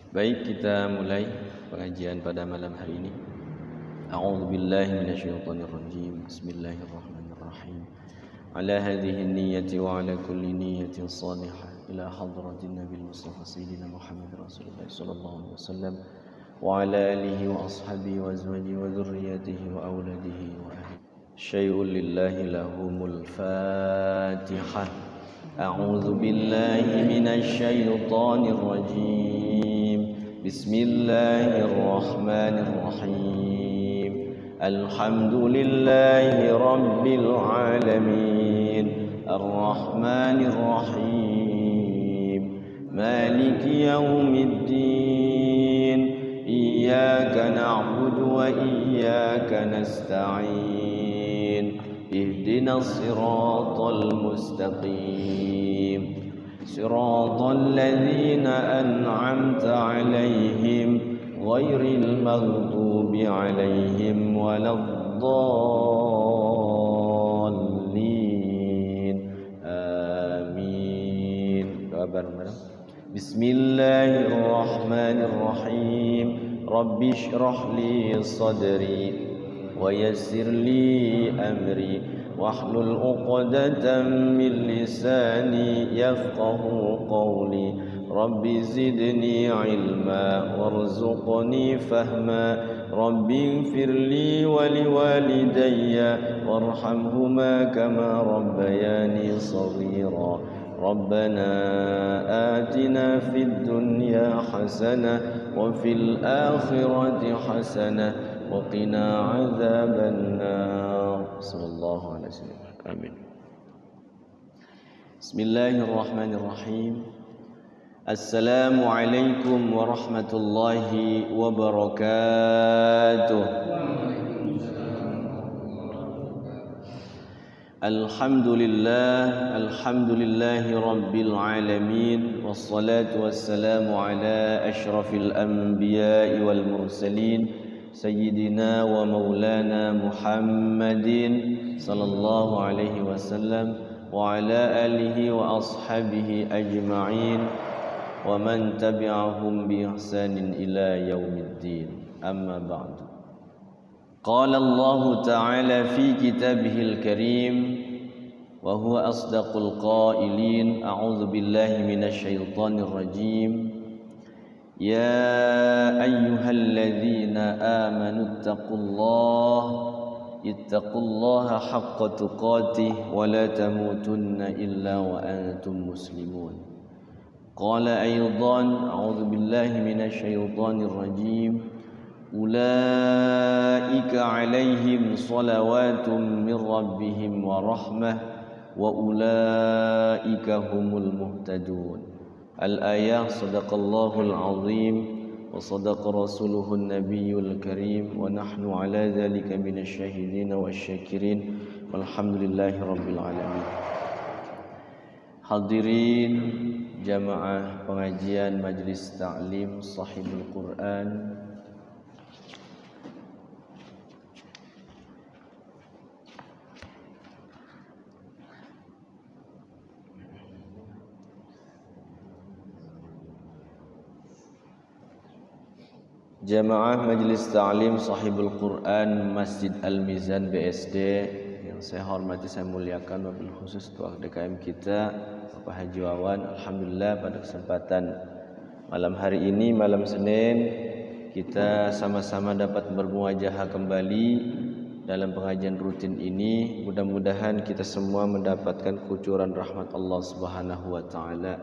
Baik, kita mulai pengajian pada malam hari ini. A'udzu billahi minasyaitonir rajim. Bismillahirrahmanirrahim. Ala hadhihi niyyati wa ala kulli niyyatin salihah ila hadratin Nabil Mustafa Sayyidina Muhammad Rasulullah sallallahu alaihi wasallam wa ala alihi wa ashabihi wa azwajihi wa dhurriyyatihi wa auladihi wa ahli. Syai'un lillahi lahumul Fatihah. A'udzu billahi minasy syaithanir rajim. Bismillahirrahmanirrahim. Alhamdulillahi rabbil alamin. Arrahmanir rahim. Maliki yaumiddin. Iyyaka na'budu wa iyyaka nasta'in. Ihdinas siratal mustaqim. صراط الذين أنعمت عليهم غير المغضوب عليهم ولا الضالين آمين. بسم الله الرحمن الرحيم. رب اشرح لي صدري ويسر لي أمري واحلل عقدة من لساني يفقه قولي. رب زدني علما وارزقني فهما. رب اغفر لي ولوالدي وارحمهما كما ربياني صغيرا. ربنا آتنا في الدنيا حسنة وفي الآخرة حسنة وقنا عذاب النار. صلى الله عليه وسلم. آمين. بسم الله الرحمن الرحيم. السلام عليكم ورحمة الله وبركاته. الحمد لله رب العالمين، والصلاة والسلام على أشرف الأنبياء والمرسلين سيدنا ومولانا محمد صلى الله عليه وسلم وعلى آله وأصحابه أجمعين ومن تبعهم بإحسان إلى يوم الدين. أما بعد. قال الله تعالى في كتابه الكريم وهو أصدق القائلين. أعوذ بالله من الشيطان الرجيم. يا أيها الذين آمنوا اتقوا الله حق تقاته ولا تموتن إلا وأنتم مسلمون. قال أيضا أعوذ بالله من الشيطان الرجيم. أولئك عليهم صلوات من ربهم ورحمة وأولئك هم المهتدون. الآية. صدق الله العظيم وصدق رسوله النبي الكريم ونحن على ذلك من الشاهدين والشاكرين والحمد لله رب العالمين. Hadirin jamaah pengajian Majlis Ta'lim Sahibul Quran, Jamaah Majlis Ta'lim Sahibul Quran Masjid Al-Mizan BSD yang saya hormati, saya muliakan, wabil khusus Tuan DKM kita Bapak Haji Wawan. Alhamdulillah pada kesempatan malam hari ini, malam Senin, kita sama-sama dapat bermuajahah kembali dalam pengajian rutin ini. Mudah-mudahan kita semua mendapatkan kucuran rahmat Allah Subhanahu wa taala,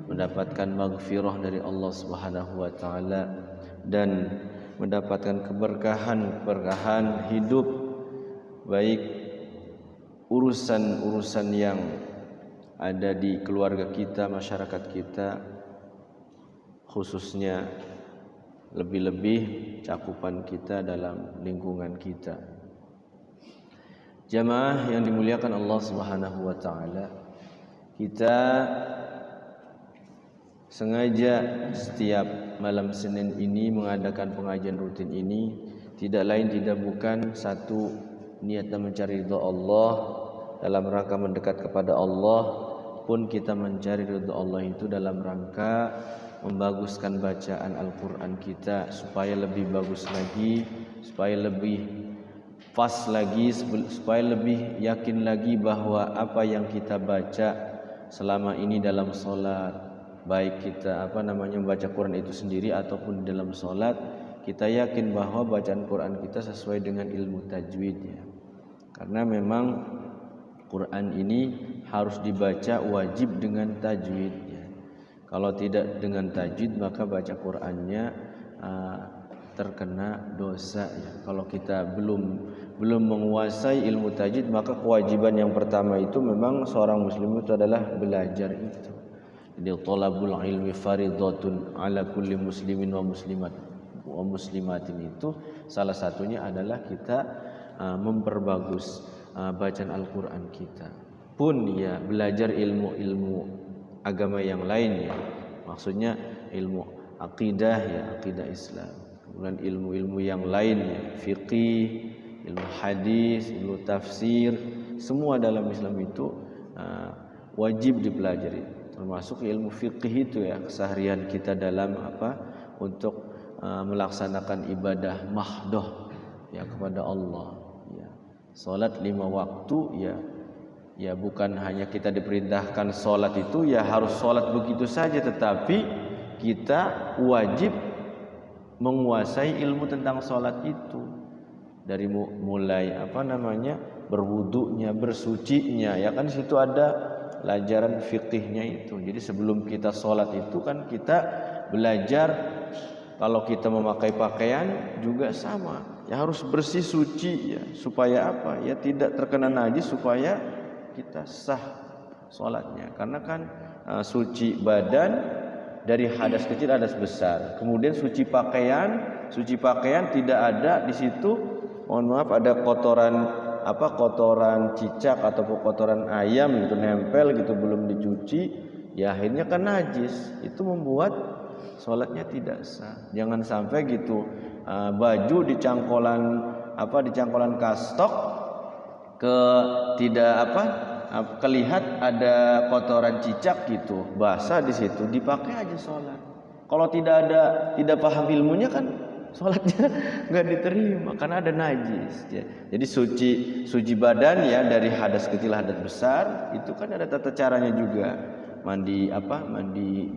mendapatkan maghfirah dari Allah Subhanahu wa taala, dan mendapatkan keberkahan hidup, baik urusan-urusan yang ada di keluarga kita, masyarakat kita, khususnya lebih-lebih cakupan kita dalam lingkungan kita. Jamaah yang dimuliakan Allah Subhanahu wa taala, kita sengaja setiap malam Senin ini mengadakan pengajian rutin ini tidak lain tidak bukan satu, niatnya mencari ridha Allah, dalam rangka mendekat kepada Allah, pun kita mencari ridha Allah itu dalam rangka membaguskan bacaan Al-Quran kita supaya lebih bagus lagi, supaya lebih pas lagi, supaya lebih yakin lagi bahwa apa yang kita baca selama ini dalam sholat, baik kita membaca Quran itu sendiri ataupun dalam sholat, kita yakin bahwa bacaan Quran kita sesuai dengan ilmu tajwid ya. Karena memang Quran ini harus dibaca wajib dengan tajwid ya. Kalau tidak dengan tajwid maka baca Qurannya terkena dosa ya. Kalau kita belum menguasai ilmu tajwid, maka kewajiban yang pertama itu memang seorang muslim itu adalah belajar itu. Jadi thalabul ilmi fardhatun ala kulli muslimin wa muslimatin, itu salah satunya adalah kita memperbagus bacaan Al-Quran kita. Pun ya belajar ilmu agama yang lain ya. Maksudnya ilmu akidah ya, akidah Islam. Kemudian ilmu-ilmu yang lain ya, fikih, ilmu hadis, ilmu tafsir, semua dalam Islam itu wajib dipelajari. Termasuk ilmu fikih itu ya, keseharian kita dalam untuk melaksanakan ibadah mahdoh ya kepada Allah. Salat 5 waktu ya bukan hanya kita diperintahkan salat itu ya harus salat begitu saja, tetapi kita wajib menguasai ilmu tentang salat itu dari mulai berwudunya, bersucinya ya kan, di situ ada pelajaran fikihnya itu. Jadi sebelum kita salat itu kan kita belajar, kalau kita memakai pakaian juga sama. Ya harus bersih suci ya, supaya ya tidak terkena najis, supaya kita sah sholatnya. Karena kan suci badan dari hadas kecil hadas besar. Kemudian suci pakaian tidak ada di situ, mohon maaf, ada kotoran cicak ataupun kotoran ayam gitu nempel gitu belum dicuci, ya akhirnya kan najis. Itu membuat sholatnya tidak sah. Jangan sampai gitu baju di cangkolan kastok kelihat ada kotoran cicak gitu, basah di situ, dipakai aja sholat. Kalau tidak paham ilmunya kan sholatnya nggak diterima karena ada najis ya. Jadi suci badan ya dari hadas kecil hadas besar itu kan ada tata caranya juga. Mandi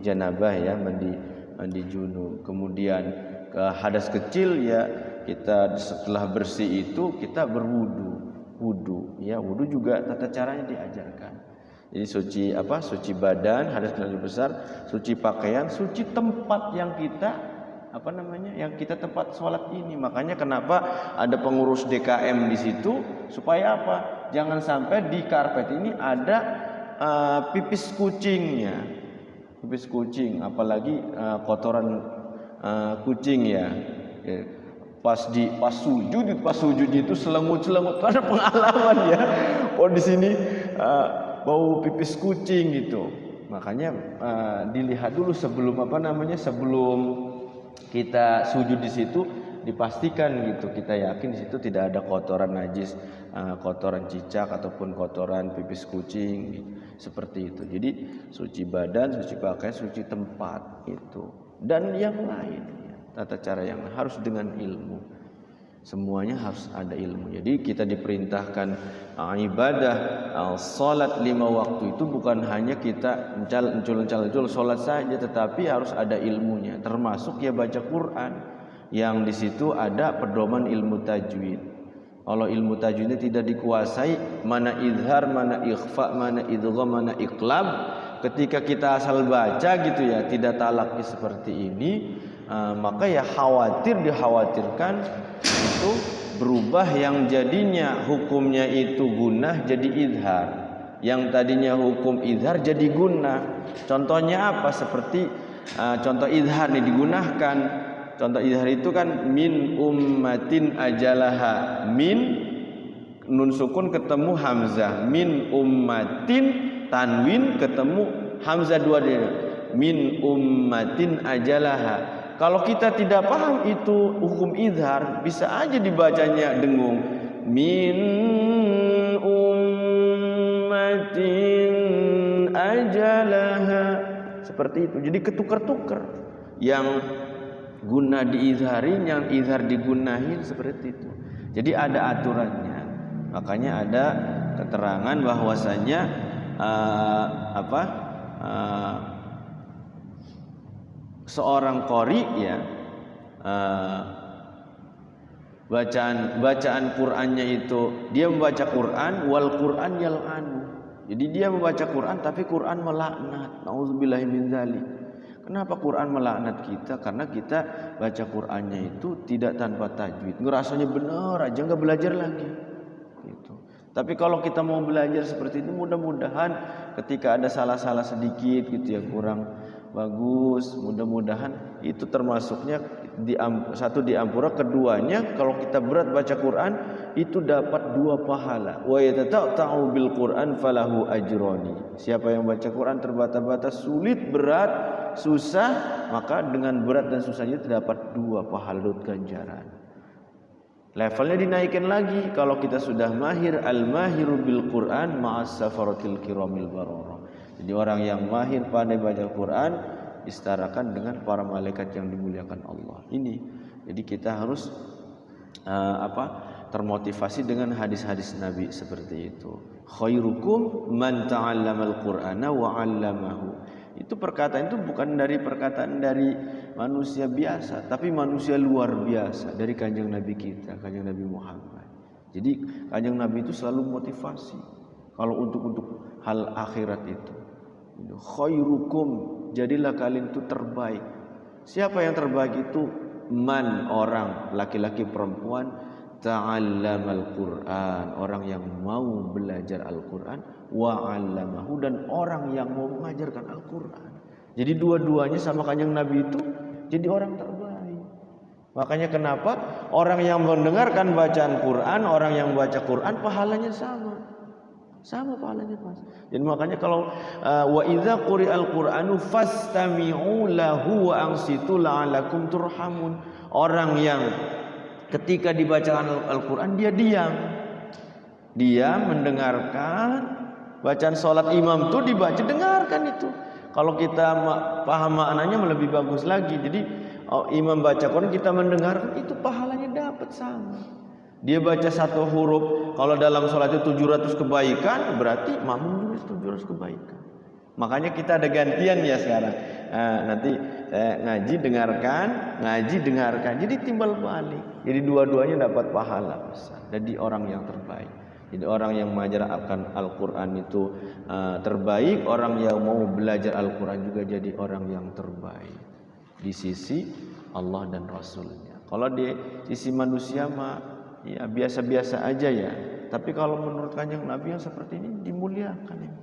janabah ya, mandi junub. Kemudian ke hadas kecil ya, kita setelah bersih itu kita wudu ya, wudu juga tata caranya diajarkan. Jadi suci badan, hadas kecil besar, suci pakaian, suci tempat yang kita yang kita tempat sholat ini. Makanya kenapa ada pengurus DKM di situ, supaya jangan sampai di karpet ini ada pipis kucingnya, apalagi kotoran kucing ya. Pas sujud itu selengut karena pengalaman ya. Di sini bau pipis kucing gitu. Makanya dilihat dulu sebelum kita sujud di situ, dipastikan gitu, kita yakin di situ tidak ada kotoran najis, kotoran cicak ataupun kotoran pipis kucing seperti itu. Jadi suci badan, suci pakaian, suci tempat itu. Dan yang lain ya, tata cara yang harus dengan ilmu, semuanya harus ada ilmu. Jadi kita diperintahkan ibadah salat 5 waktu itu bukan hanya kita encul salat saja, tetapi harus ada ilmunya, termasuk ya baca Quran yang di situ ada pedoman ilmu tajwid. Kalau ilmu tajwidnya tidak dikuasai, mana izhar, mana ikhfa, mana idgham, mana iqlab, ketika kita asal baca gitu ya, tidak talaki seperti ini, maka ya dikhawatirkan itu berubah, yang jadinya hukumnya itu gunah jadi idhar, yang tadinya hukum idhar jadi gunah. Contohnya apa? Seperti contoh idhar nih digunakan. Contoh idhar itu kan min ummatin ajalaha, min nun sukun ketemu hamzah, min ummatin tanwin ketemu hamzah dua dia, min ummatin ajalaha. Kalau kita tidak paham itu hukum idhar, bisa aja dibacanya dengung, min ummatin ajalaha, seperti itu. Jadi ketukar-tukar. Yang guna diizharin, yang izhar digunahin seperti itu. Jadi ada aturannya. Makanya ada keterangan bahwasanya seorang qari ya, bacaan Qur'annya itu dia membaca Qur'an wal Qur'an yal'anu. Jadi dia membaca Qur'an tapi Qur'an melaknat. Nauzubillahi min dzalik. Kenapa Quran melaknat kita? Karena kita baca Qur'annya itu tidak tanpa tajwid. Ngerasanya benar aja, nggak belajar lagi. Gitu. Tapi kalau kita mau belajar seperti itu, mudah-mudahan ketika ada salah-salah sedikit gitu ya, kurang bagus, mudah-mudahan itu termasuknya satu diampura, keduanya kalau kita berat baca Quran itu dapat 2 pahala. Wa yatata'u bil Quran falahu ajrani. Siapa yang baca Quran terbata-bata, sulit, berat, susah, maka dengan berat dan susahnya terdapat 2 pahala ganjaran. Levelnya dinaikkan lagi kalau kita sudah mahir, al-mahiru bil Quran ma'as safaratil kiramil barara. Jadi orang yang mahir pandai baca Quran disetarakan dengan para malaikat yang dimuliakan Allah. Ini. Jadi kita harus termotivasi dengan hadis-hadis Nabi seperti itu. Khairukum man ta'allamal Qur'ana wa 'allamahu. Itu perkataan itu bukan dari perkataan dari manusia biasa, tapi manusia luar biasa dari kanjeng Nabi kita, kanjeng Nabi Muhammad. Jadi kanjeng Nabi itu selalu motivasi kalau untuk hal akhirat itu. Khairukum, jadilah kalian itu terbaik. Siapa yang terbaik itu? Man, orang, laki-laki, perempuan, ta'allamal Qur'an, orang yang mau belajar Al-Qur'an, wa 'allamahu, dan orang yang mau mengajarkan Al-Qur'an. Jadi dua-duanya sama kanjeng Nabi itu jadi orang terbaik. Makanya kenapa orang yang mendengarkan bacaan Quran, orang yang baca Quran pahalanya sama pahalanya pas. Jadi makanya kalau wa idza quri'al Qur'anu fastami'u lahu wa ansitu la'allakum turhamun. Orang yang ketika dibacakan Al-Qur'an dia diam. Dia mendengarkan bacaan salat imam itu dibaca, dengarkan itu. Kalau kita paham maknanya lebih bagus lagi. Jadi imam baca Quran kita mendengarkan itu pahalanya dapat sama. Dia baca 1 huruf, kalau dalam sholat itu 700 kebaikan, berarti makmum juga 700 kebaikan. Makanya kita ada gantian ya sekarang. Nanti ngaji dengarkan, jadi timbal balik. Jadi dua-duanya dapat pahala besar. Jadi orang yang terbaik. Jadi orang yang mengajarkan Al-Quran itu terbaik. Orang yang mau belajar Al-Quran juga jadi orang yang terbaik di sisi Allah dan Rasulnya. Kalau di sisi manusia mah ya biasa-biasa aja ya. Tapi kalau menurut kanjeng Nabi yang seperti ini dimuliakan ya.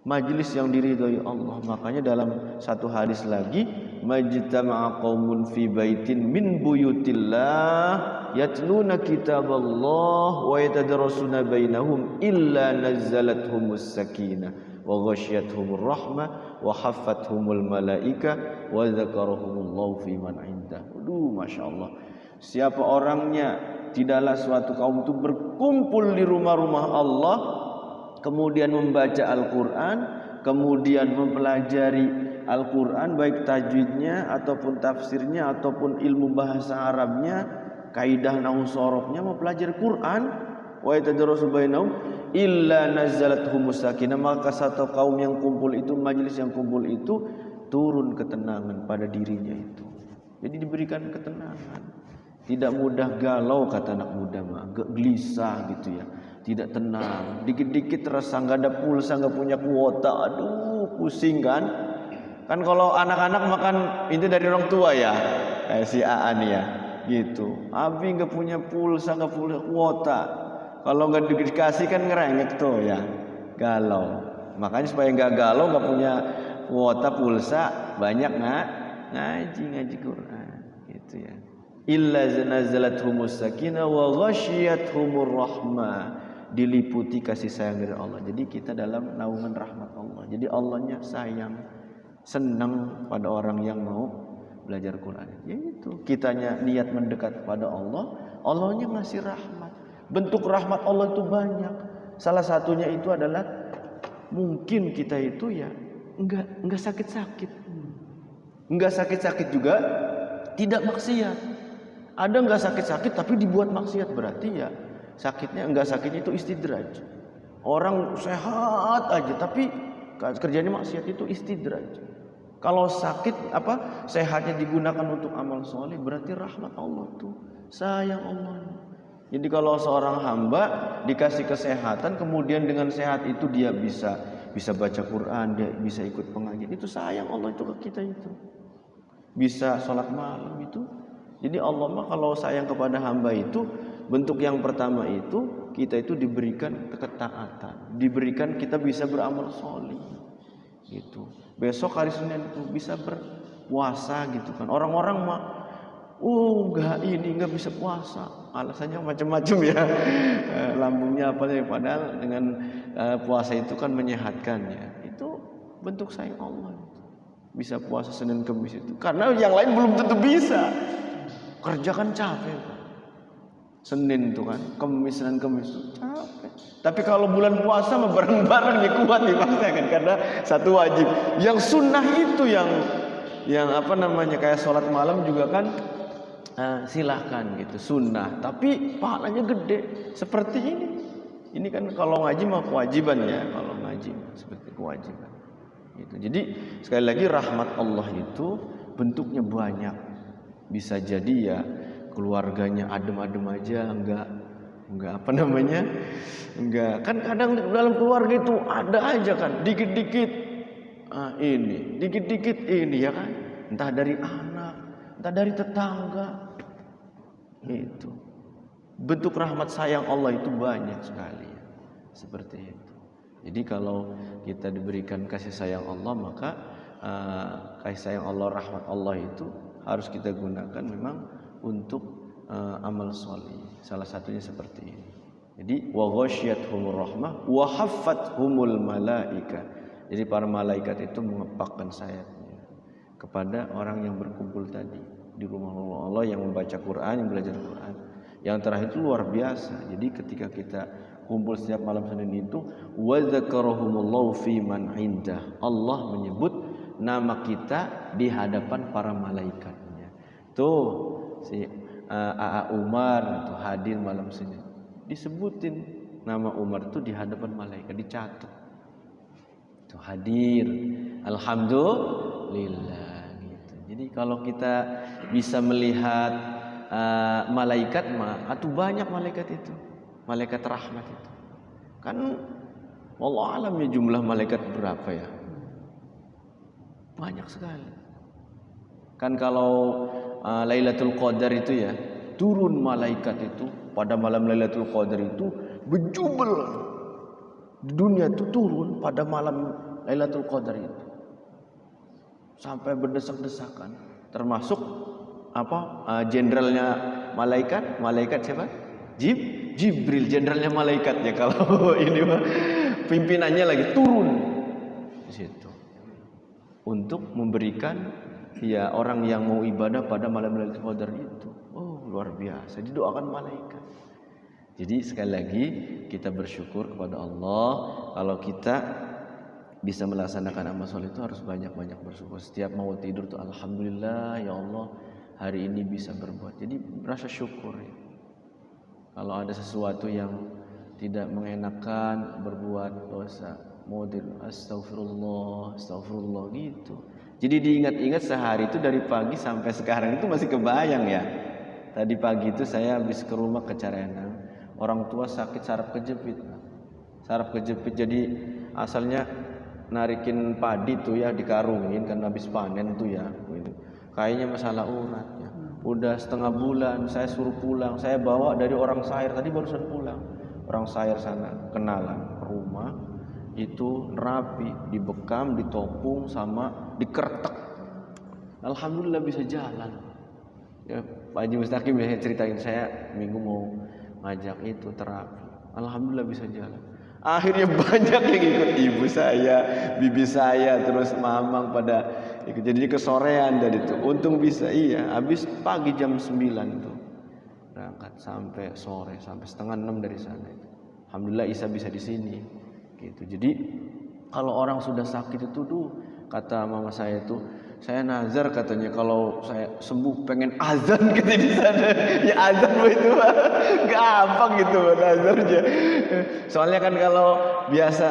Majelis yang diridhoi Allah. Makanya dalam satu hadis lagi, majtama'a qaumun fi baitin min buyutillah yatluna kitaballah wa yatadarasuna bainahum illa nazzalathummus sakinah wa ghasyiyatuhumur rahmah wa haffathumul malaika wa dzakarahumullahu fi man 'indah. Aduh, masyaallah. Siapa orangnya, tidaklah suatu kaum itu berkumpul di rumah-rumah Allah, kemudian membaca Al-Quran, kemudian mempelajari Al-Quran, baik tajwidnya ataupun tafsirnya ataupun ilmu bahasa Arabnya, kaidah nahwu sorofnya, mempelajari Quran, wa yatadarasu bainahum illa nazzalathummus sakinah, maka satu kaum yang kumpul itu, majelis yang kumpul itu turun ketenangan pada dirinya itu. Jadi diberikan ketenangan. Tidak mudah galau kata anak muda mah, gelisah gitu ya, tidak tenang, dikit-dikit terasa nggak ada pulsa, nggak punya kuota, aduh pusing kan. Kan kalau anak-anak makan itu dari orang tua ya, si AA nih ya, gitu. Abi nggak punya pulsa, nggak punya kuota, kalau nggak dikasih kan ngerengek tuh ya, galau. Makanya supaya nggak galau, nggak punya kuota pulsa, banyak ngaji Quran, gitu ya. Illa nazzalathummus sakinah wa ghasyiyatuhumur rahmah, diliputi kasih sayang dari Allah. Jadi kita dalam naungan rahmat Allah. Jadi Allahnya sayang, senang pada orang yang mau belajar Quran. Ya itu, kitanya niat mendekat pada Allah, Allahnya ngasih rahmat. Bentuk rahmat Allah itu banyak. Salah satunya itu adalah mungkin kita itu ya enggak sakit-sakit. Enggak sakit-sakit juga tidak maksiat. Ada enggak sakit-sakit tapi dibuat maksiat, berarti ya sakitnya enggak sakitnya itu istidraj. Orang sehat aja tapi kerjanya maksiat, itu istidraj. Kalau sakit sehatnya digunakan untuk amal soleh, berarti rahmat Allah tuh, sayang Allah. Jadi kalau seorang hamba dikasih kesehatan, kemudian dengan sehat itu dia bisa baca Quran, dia bisa ikut pengajian, itu sayang Allah itu ke kita itu. Bisa sholat malam itu. Jadi Allah mah kalau sayang kepada hamba itu, bentuk yang pertama itu kita itu diberikan ketaatan, diberikan kita bisa beramal soleh gitu. Besok hari Senin itu bisa berpuasa gitu kan. Orang-orang mah enggak bisa puasa, alasannya macam-macam ya. Lambungnya apa ya, padahal dengan puasa itu kan menyehatkan ya. Itu bentuk sayang Allah. Bisa puasa Senin Kamis itu karena yang lain belum tentu bisa. Kerja kan capek kan. Senin itu kan, Senin Kamis itu capek. Tapi kalau bulan puasa mah bareng-bareng ya kuat dipaksa kan, karena satu wajib. Yang sunnah itu yang kayak sholat malam juga kan silahkan gitu, sunnah. Tapi pahalanya gede seperti ini. Ini kan kalau ngaji mah kewajiban ya, kalau ngaji seperti kewajiban. Gitu. Jadi sekali lagi rahmat Allah itu bentuknya banyak. Bisa jadi ya keluarganya adem-adem aja, enggak kan kadang dalam keluarga itu ada aja kan dikit-dikit ini ya kan, entah dari anak, entah dari tetangga. Itu bentuk rahmat sayang Allah itu banyak sekali ya. Seperti itu. Jadi kalau kita diberikan kasih sayang Allah, maka kasih sayang Allah, rahmat Allah itu harus kita gunakan memang untuk amal soleh. Salah satunya seperti ini. Jadi wa ghasyiyatuhumur rahmah wa haffathumul malaika. Jadi para malaikat itu mengepakkan sayapnya kepada orang yang berkumpul tadi di rumah Allah, yang membaca Quran, yang belajar Quran. Yang terakhir itu luar biasa. Jadi ketika kita kumpul setiap malam Senin itu, wa dzakarahumullahu fi man indah. Allah menyebut nama kita di hadapan para malaikatnya. Tuh si A.A. Umar tuh hadir malam Senin, disebutin nama Umar tuh di hadapan malaikat, dicatat tuh hadir, alhamdulillah gitu. Jadi kalau kita bisa melihat malaikat mah atuh banyak malaikat itu, malaikat rahmat itu kan wallahu alam ya jumlah malaikat berapa ya, banyak sekali kan. Kalau Lailatul Qadar itu ya, turun malaikat itu pada malam Lailatul Qadar itu berjubel di dunia itu, turun pada malam Lailatul Qadar itu sampai berdesak-desakan, termasuk jenderalnya malaikat siapa? Jibril, jenderalnya malaikat ya. Kalau ini mah pimpinannya lagi turun di situ untuk memberikan ya orang yang mau ibadah pada malam Lailatul Qadar itu. Oh, luar biasa, didoakan malaikat. Jadi sekali lagi kita bersyukur kepada Allah kalau kita bisa melaksanakan amal soleh itu harus banyak-banyak bersyukur. Setiap mau tidur tuh alhamdulillah ya Allah hari ini bisa berbuat. Jadi rasa syukur ya. Kalau ada sesuatu yang tidak mengenakan, berbuat dosa, mau astagfirullah gitu. Jadi diingat-ingat sehari itu dari pagi sampai sekarang itu masih kebayang ya. Tadi pagi itu saya habis ke rumah ke Carenang, orang tua sakit saraf kejepit. Jadi asalnya narikin padi tuh ya, dikarungin kan habis panen tuh ya. Kayaknya masalah urat ya. Udah setengah bulan saya suruh pulang, saya bawa dari orang Sair, tadi barusan pulang. Orang Sair sana kenalan ke rumah. Itu rapi, dibekam, ditopung sama dikeretek. Alhamdulillah bisa jalan. Ya, Pak Haji Mustaqim ya ceritain, saya minggu mau ngajak itu terapi. Alhamdulillah bisa jalan. Akhirnya banyak yang ikut, ibu saya, bibi saya, terus mamang pada ikut. Jadi kesorean dari itu. Untung bisa, iya. Habis pagi jam 9 tuh berangkat sampai sore, sampai setengah 6 dari sana. Alhamdulillah Isa bisa di sini. Gitu. Jadi Kalau orang sudah sakit itu tuh, kata mama saya itu, saya nazar katanya kalau saya sembuh pengen azan gitu di sana. Ya azan itu gampang gitu nazarnya. Soalnya kan kalau biasa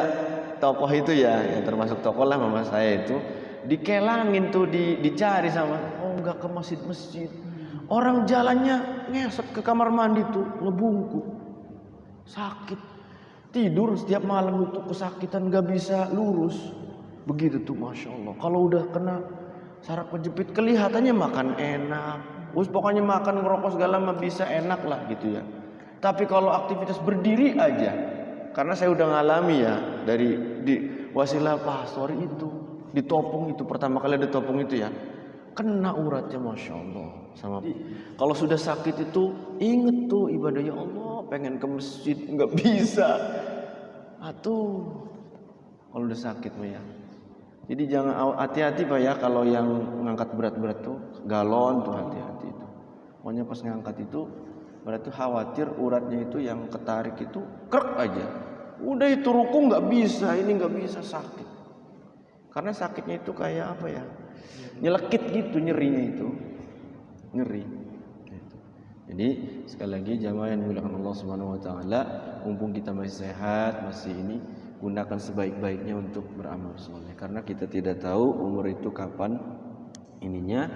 tokoh itu ya, yang termasuk tokoh lah mama saya itu, dikelangin tuh dicari sama, oh enggak ke masjid-masjid. Orang jalannya ngesot ke kamar mandi tuh ngebungkuk. Sakit. Tidur setiap malam itu kesakitan gak bisa lurus. Begitu tuh Masya Allah. Kalau udah kena saraf kejepit kelihatannya makan enak. Pokoknya makan ngerokok segala mah bisa enak lah gitu ya. Tapi kalau aktivitas berdiri aja, karena saya udah ngalami ya dari di Wasilah Pastori itu, di Topung itu pertama kali ada Topung itu ya, kena uratnya Masya Allah. Sama kalau sudah sakit itu inget tuh ibadah, ya Allah pengen ke masjid nggak bisa. Atau kalau udah sakit mah ya. Jadi jangan, hati-hati Pak ya kalau yang ngangkat berat-berat tuh, galon tuh hati-hati itu. Pokoknya pas ngangkat itu berarti khawatir uratnya itu yang ketarik itu krek aja. Udah itu ruku nggak bisa, ini nggak bisa, sakit. Karena sakitnya itu kayak apa ya? Nyelekit gitu nyerinya itu. Nyeri. Jadi sekali lagi jamaah yang dimuliakan Allah Subhanahu wa taala, mumpung kita masih sehat, masih ini, gunakan sebaik-baiknya untuk beramal soleh, karena kita tidak tahu umur itu kapan ininya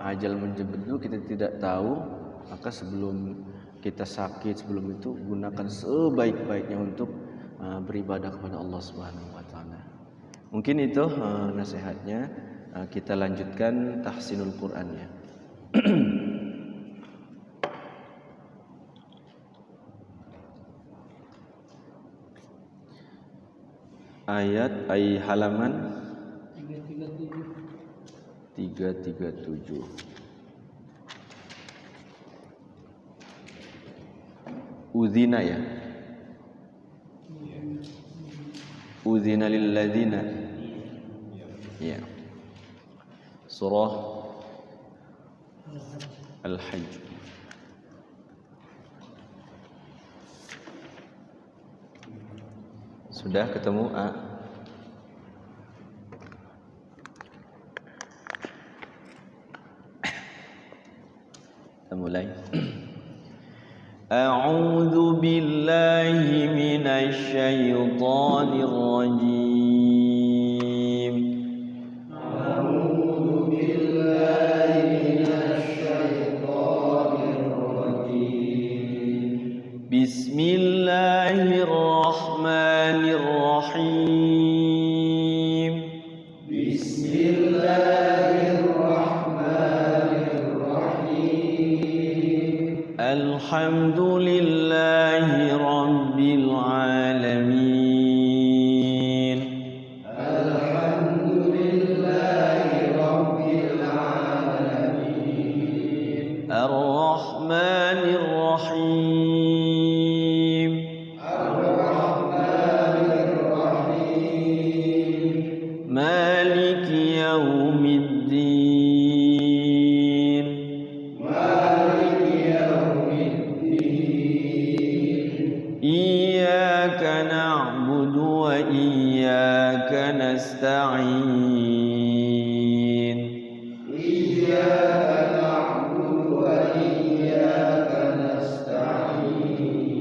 ajal menjemput itu kita tidak tahu. Maka sebelum kita sakit, sebelum itu gunakan sebaik-baiknya untuk beribadah kepada Allah Subhanahu wa taala. Mungkin itu nasihatnya. Kita lanjutkan tahsinul Quran ya. Ayat halaman 337. Udzina ya. Udzina lil ladzina. Ya. Surah Al-Hajj. Sudah ketemu A? Kita mulai. A'udzu billahi minasy syaithanir rajim. Bismillahirrahmanirrahim. Bismillahirrahmanirrahim. Alhamdulillahi rabbil alamin. Alhamdulillahi rabbil alamin. Ar-Rahmanir Rahim. نستعين إياك نعبد وإياك نستعين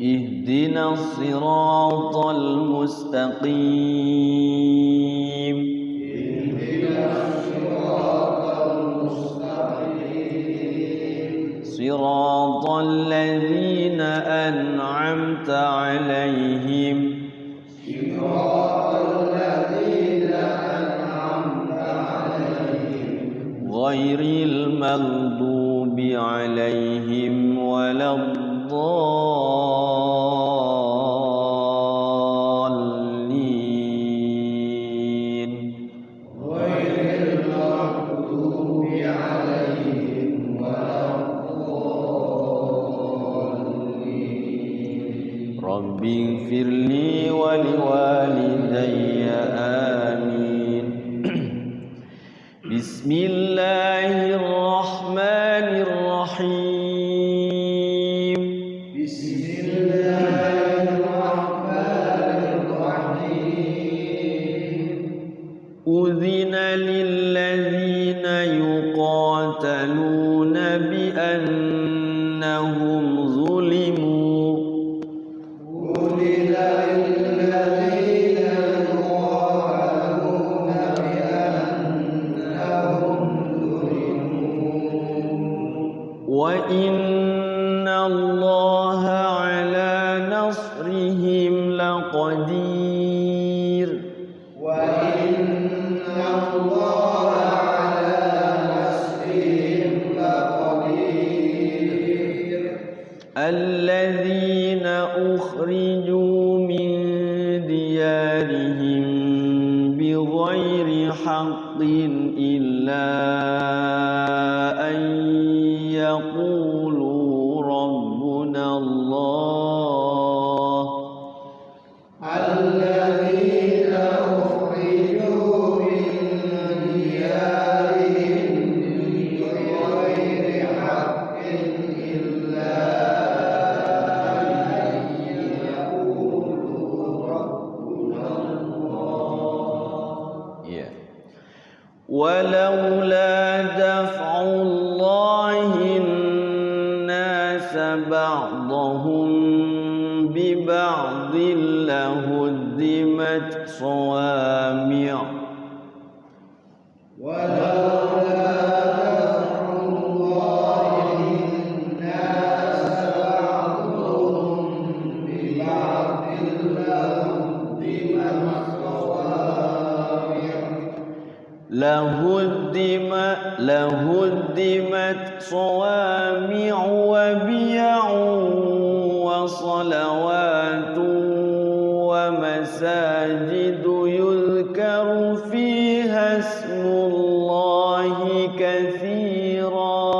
اهدنا الصراط المستقيم اهدنا الصراط المستقيم صراط الذين أنعمت عليهم غير المغضوب عليهم ولا الضالين غير المغضوب عليهم ولا الضالين رب اغفر لي ولوالدي آمين بسم الله الرحمن الرحيم بسم الله الرحمن للذين يقاتلون بأنهم ظلموا وإن الله على نصرهم لقدير الذين أخرجوا من ديارهم بغير حق إلا أن يقولوا ربنا الله الذين أخرجوا من ديارهم بغير حق إلا أن يقولوا ربنا الله. ولولا دفع الله الناس بعضهم ببعض لهدمت صوامع ولولا دفع الله الناس بعضهم ببعض لهدمت صوامع وبيع وصلوات ومساجد يذكر فيها اسم الله كثيرا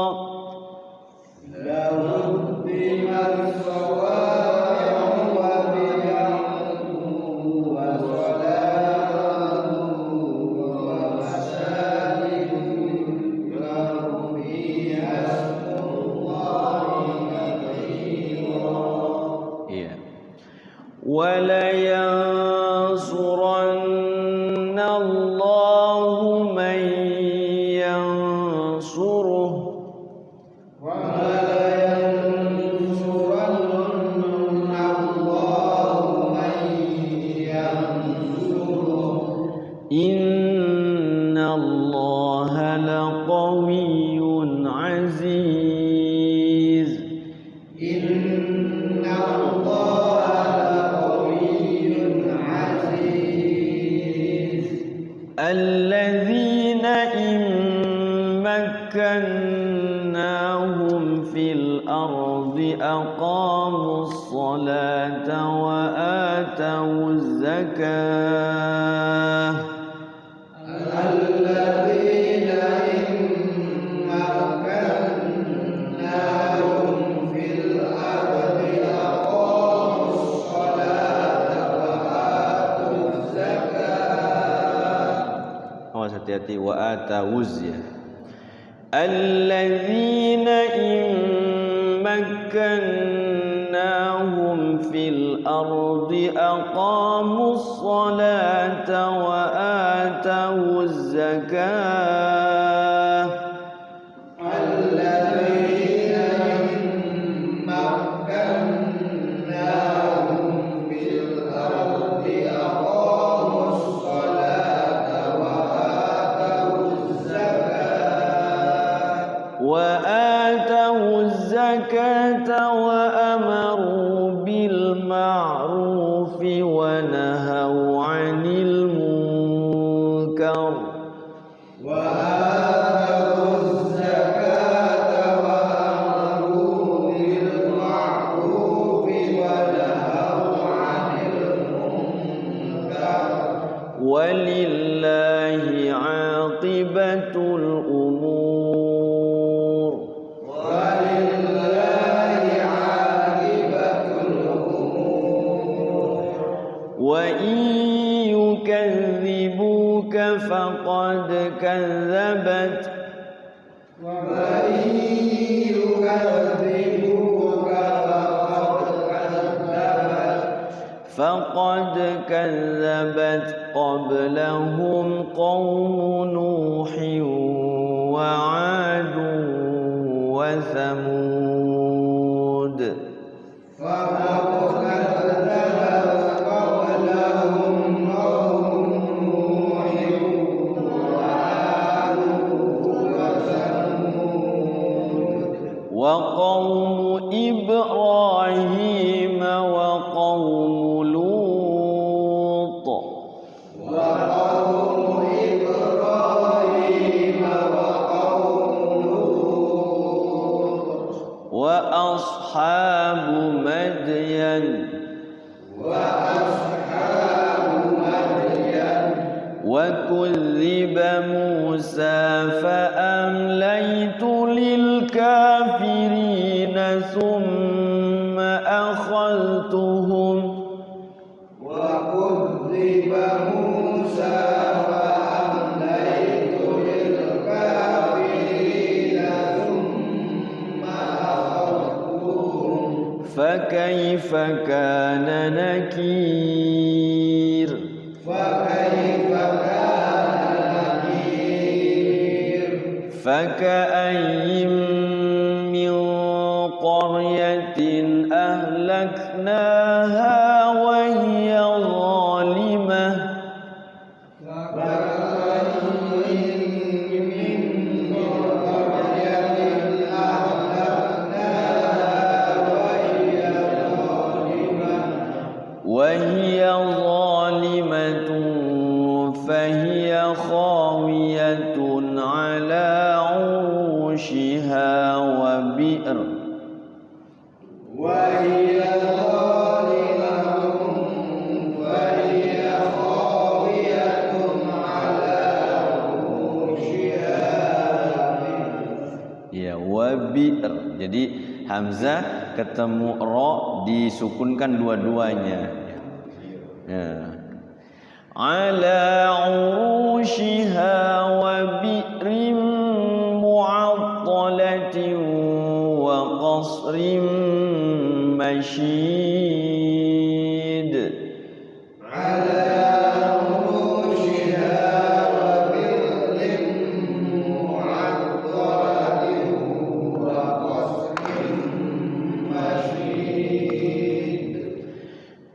لهدمت صوامع وبيع وصلوات ومساجد يذكر فيها اسم الله كثيرا. ولينصرن الله من ينصره ولينصرن الله من ينصره إن الله لقوي عزيز إن الله لقوي عزيز. الذين إن مكناهم في الأرض أقاموا الصلاة وآتوا الزكاة الذين إن مكناهم في الأرض أقاموا الصلاة وآتوا الزكاة. awas hati-hati wa atawuz ya alladzina in makkannahum fil ardi aqamus salata wa atawuz zakah الذين إن مكناهم في الأرض أقاموا الصلاة وآتوا الزكاة وأمروا بالمعروف ونهوا عن المنكر وآتوا الزكاة وأمروا بالمعروف ونهوا عن المنكر ولله عاقبة الأمور ولله عاقبة الأمور. وإن يكذبوك فقد كذبت وإن يكذبوك فقد كذبت فقد كذبت قبلهم قوم نوح وعاد وثمود وقوم إبراهيم وقوم لوط وأصحاب مدين وكذب موسى فأمليت للكافرين ثم أخذتهم فكيف كان نكير فكأين من قرية أهلكناها وهي ظالمة فهي خاوية على عروشها وبئر ya wabi'r. Jadi hamzah ketemu ro disukunkan dua-duanya. Ya. Ala urushiha wa bi'rim mu'attalatin wa qasrim mashid.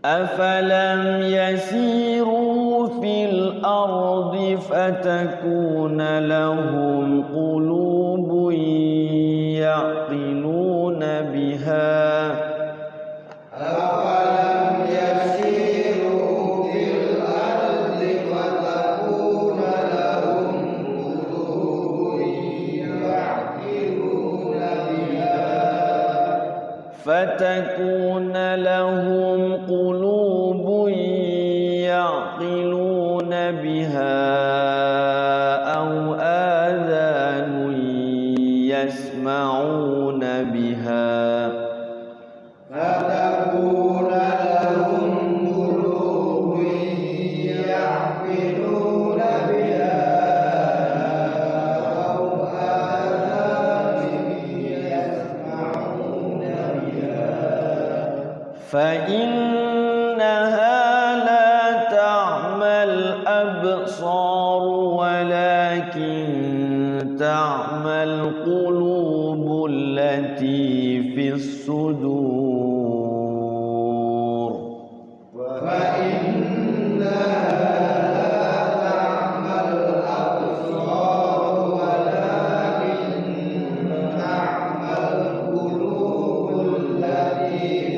أفلم يسيروا في الأرض فتكون لهم قلوب يعقلون بها فتكون لهم قلوب يعقلون بها أو آذان يسمعون بها فتكون لهم قلوب يعقلون بها أو آذان يسمعون بها فإنها لا تعمى الأبصار ولكن تعمى القلوب التي في الصدور فإنها لا تعمى الأبصار ولكن تعمى القلوب التي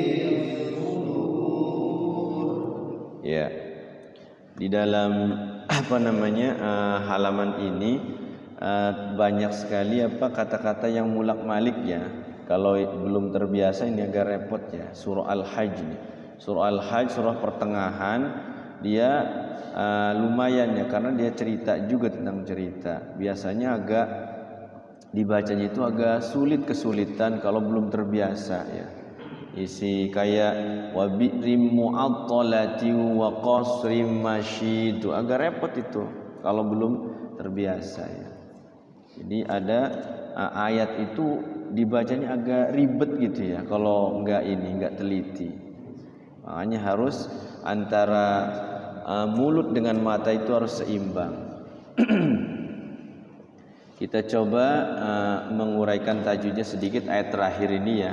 ya. Di dalam halaman ini banyak sekali kata-kata yang mulak-malik ya. Kalau belum terbiasa ini agak repot ya. Surah Al-Hajj nih. Surah Al-Hajj surah pertengahan, dia lumayan ya karena dia cerita juga tentang cerita. Biasanya agak dibacanya itu agak kesulitan kalau belum terbiasa ya. Isi kayak wabi'rim mu'attalati wa qasrim masyid itu agak repot itu kalau belum terbiasa ya. Jadi ada ayat itu dibacanya agak ribet gitu ya kalau enggak teliti. Makanya harus antara mulut dengan mata itu harus seimbang. Kita coba menguraikan tajwidnya sedikit ayat terakhir ini ya.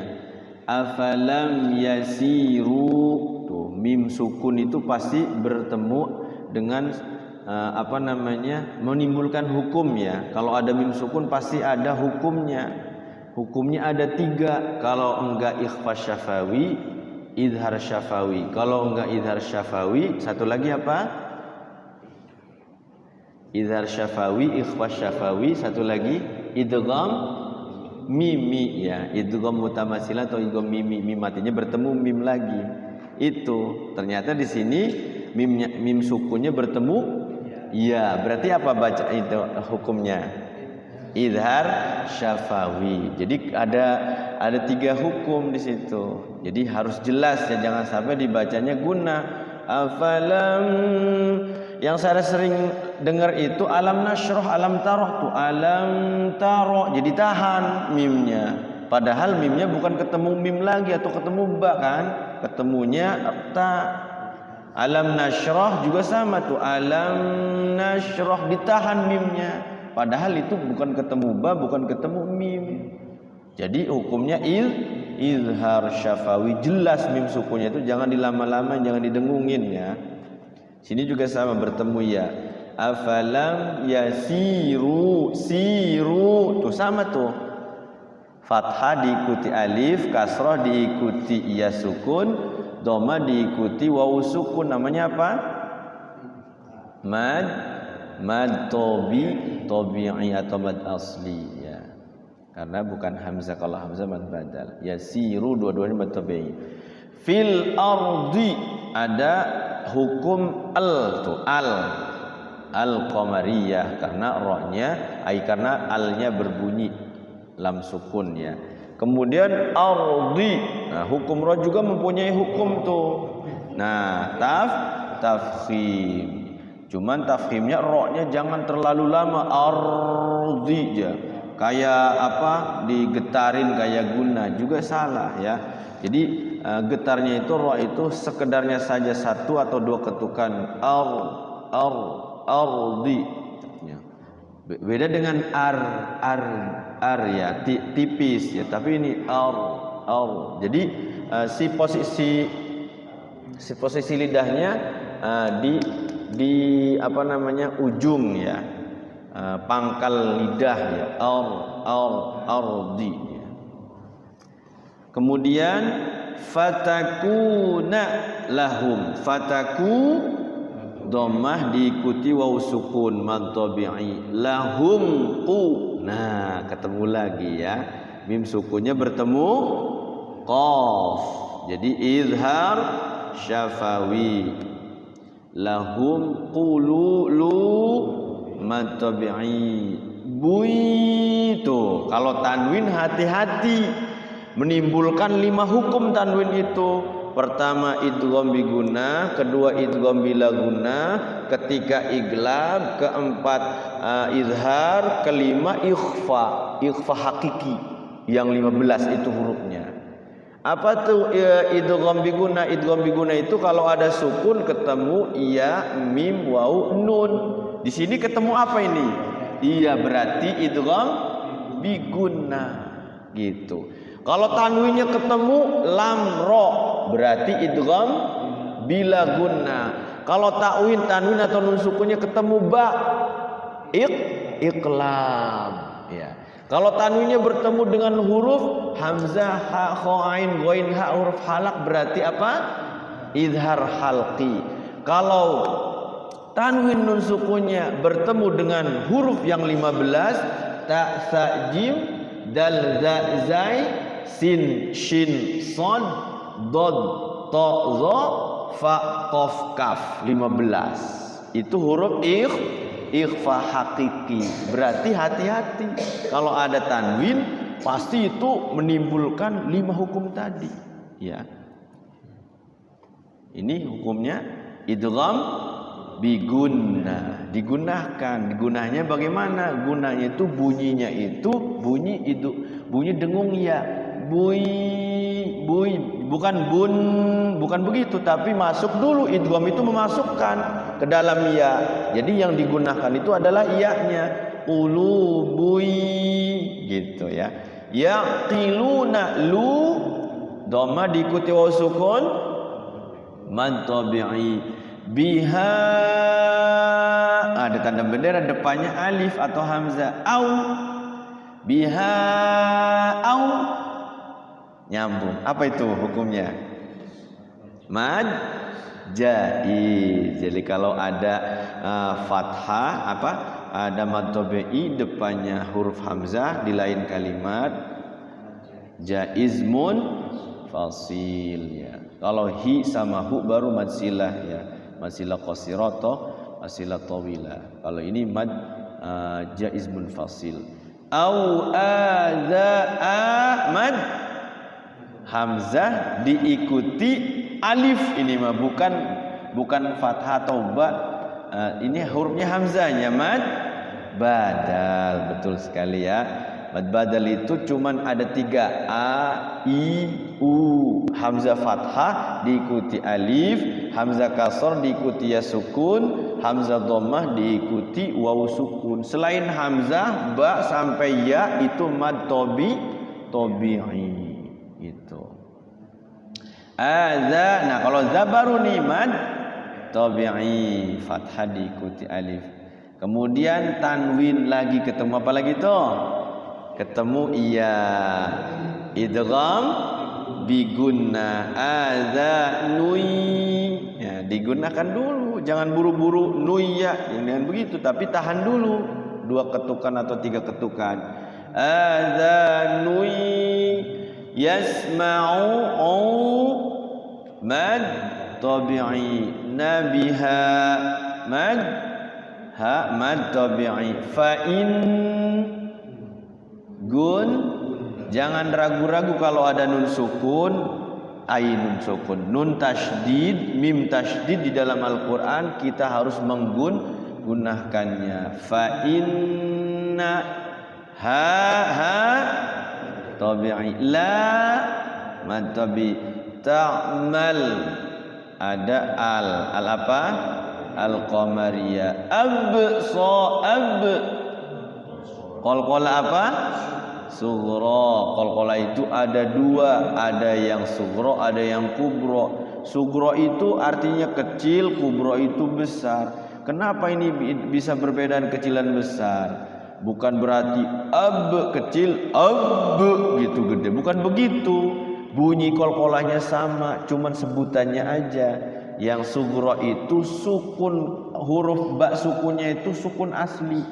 Afalam yasiru, tuh mim sukun itu pasti bertemu dengan menimbulkan hukum ya. Kalau ada mim sukun pasti ada hukumnya. Hukumnya ada 3. Kalau enggak ikhfa syafawi, idhar syafawi. Kalau enggak idhar syafawi, satu lagi apa? Idhar syafawi, ikhfa syafawi, satu lagi idgham mimi ya. Idgham mutamatsilah atau idgham mimi, mim matinya bertemu mim lagi. Itu ternyata di sini mim sukunnya bertemu ya. Berarti apa baca itu hukumnya? Idhar syafawi. Jadi ada 3 hukum di situ. Jadi harus jelas ya, jangan sampai dibacanya guna. Afalam, yang saya sering dengar itu alam nasroh, alam taroh tuh alam taroh. Jadi tahan mimnya. Padahal mimnya bukan ketemu mim lagi atau ketemu ba kan? Ketemunya ta. Alam nasroh juga sama tuh alam nasroh, ditahan mimnya. Padahal itu bukan ketemu ba, bukan ketemu mim. Jadi hukumnya izhar syafawi, jelas mim sukunya itu jangan dilama-lama, jangan didengungin ya. Sini juga sama bertemu ya. Afalam yasiru, siru tuh sama tuh. Fathah diikuti alif, kasroh diikuti iya sukun, dhamma diikuti wawu sukun. Namanya apa? Mad tabi'i atau mad asli ya. Karena bukan hamzah, kalau hamzah mad badal. Yasiru dua-duanya mad tabi'i. Fil ardi ada hukum tuh al qamariyah, karena rohnya karena alnya berbunyi lam sukun ya. Kemudian ardi, nah hukum roh juga mempunyai hukum tuh. Nah tafkhim, cuman tafkhimnya rohnya jangan terlalu lama, ardi ya. Kayak apa, digetarin kayak guna juga salah ya. Jadi getarnya itu roh itu sekedarnya saja 1 atau 2 ketukan ardi ya. Beda dengan ar ya, tipis ya, tapi ini ar. Jadi si posisi lidahnya di apa namanya, ujung ya, pangkal lidah ya, ardi ya. Kemudian fatakuna lahum, fataku dhammah diikuti wawu sukun mad tabi'i, lahum qu. Nah, ketemu lagi ya. Mim sukunnya bertemu qaf. Jadi izhar syafawi. Lahum qulu mad tabi'i. Buitu. Kalau tanwin hati-hati, menimbulkan 5 hukum tanwin itu. Pertama idgham biguna, kedua idgham bila guna, ketiga iglab, keempat izhar, kelima ikhfa hakiki yang 15 itu hurufnya. Apa tuh idgham biguna? Idgham biguna itu kalau ada sukun ketemu iya, mim, waw, nun. Di sini ketemu apa ini? Iya, berarti idgham biguna gitu. Kalau tanwinnya ketemu lam ro, berarti idgham bila gunna. Kalau tanwin atau nun sukunnya ketemu ba, iqlab ya. Kalau tanwinnya bertemu dengan huruf hamzah, ha, kha, ain, ghain, ha, huruf halak, berarti apa? Izhar halqi. Kalau tanwin nun sukunnya bertemu dengan huruf yang 15, ta, sa, jim, dal, za, zai, sin, shin, son, dod, to, zo, fa, qaf, kaf, 15. Itu huruf ikhfa hakiki. Berarti hati-hati. Kalau ada tanwin pasti itu menimbulkan 5 hukum tadi. Ya. Ini hukumnya idgham bigunna, digunakan. Gunanya bagaimana? Gunanya itu bunyinya itu bunyi dengung ya. Bui bui, bukan bun, bukan begitu, tapi masuk dulu. Idgham itu memasukkan ke dalam ya. Jadi yang digunakan itu adalah iya-nya. Qulubui gitu ya. Yaqiluna lu dhamma diikuti waw sukun mad tabi'i. Biha ada tanda bendera depannya alif atau hamzah. Au biha au nyambung. Apa itu hukumnya? Mad jaiz. Jadi kalau ada fathah apa? Ada mad tabi'i depannya huruf hamzah di lain kalimat jaiz fasil ya. Kalau hi sama hu baru mad silah ya. Mad silah qasirah atau silah tawilah. Kalau ini mad jaiz munfasil. Au adza mad hamzah diikuti alif, ini mah bukan fathah atau ba. Ini hurufnya hamzahnya mad badal. Betul sekali ya. Mad badal itu cuman ada 3, a, i, u. Hamzah fathah diikuti alif, hamzah kasr diikuti ya sukun, hamzah dhammah diikuti waw sukun. Selain hamzah, ba sampai ya itu mad tabi'i gitu. Adza, nah kalau za baru nih mad tabi'i, fathah diikuti alif. Kemudian tanwin lagi ketemu apa lagi tuh? Ketemu iya. Idgham bigunna adza nui. Ya, digunakan dulu, jangan buru-buru nuya. Jangan begitu, tapi tahan dulu 2 ketukan atau 3 ketukan. Adza nui yasma'u mad tabi'i. Nabiha mad ha mad tabi'i. Fa in gun, jangan ragu-ragu kalau ada nun sukun, ainun sukun, nun tasydid, mim tasydid di dalam Al-Qur'an kita harus menggunakannya. Fa inna ha tabi'i, la mad tabi. Ta'mal ada al apa? Al-qamariyah. Qalqalah apa? Sughra. Qalqalah itu ada 2, ada yang sughra, ada yang kubra. Sughra itu artinya kecil, kubra itu besar. Kenapa ini bisa berbeda kecilan besar? Bukan berarti kecil, gitu gede. Bukan begitu. Bunyi qalqalahnya sama, cuman sebutannya aja. Yang sughra itu sukun, huruf ba sukunnya itu sukun asli.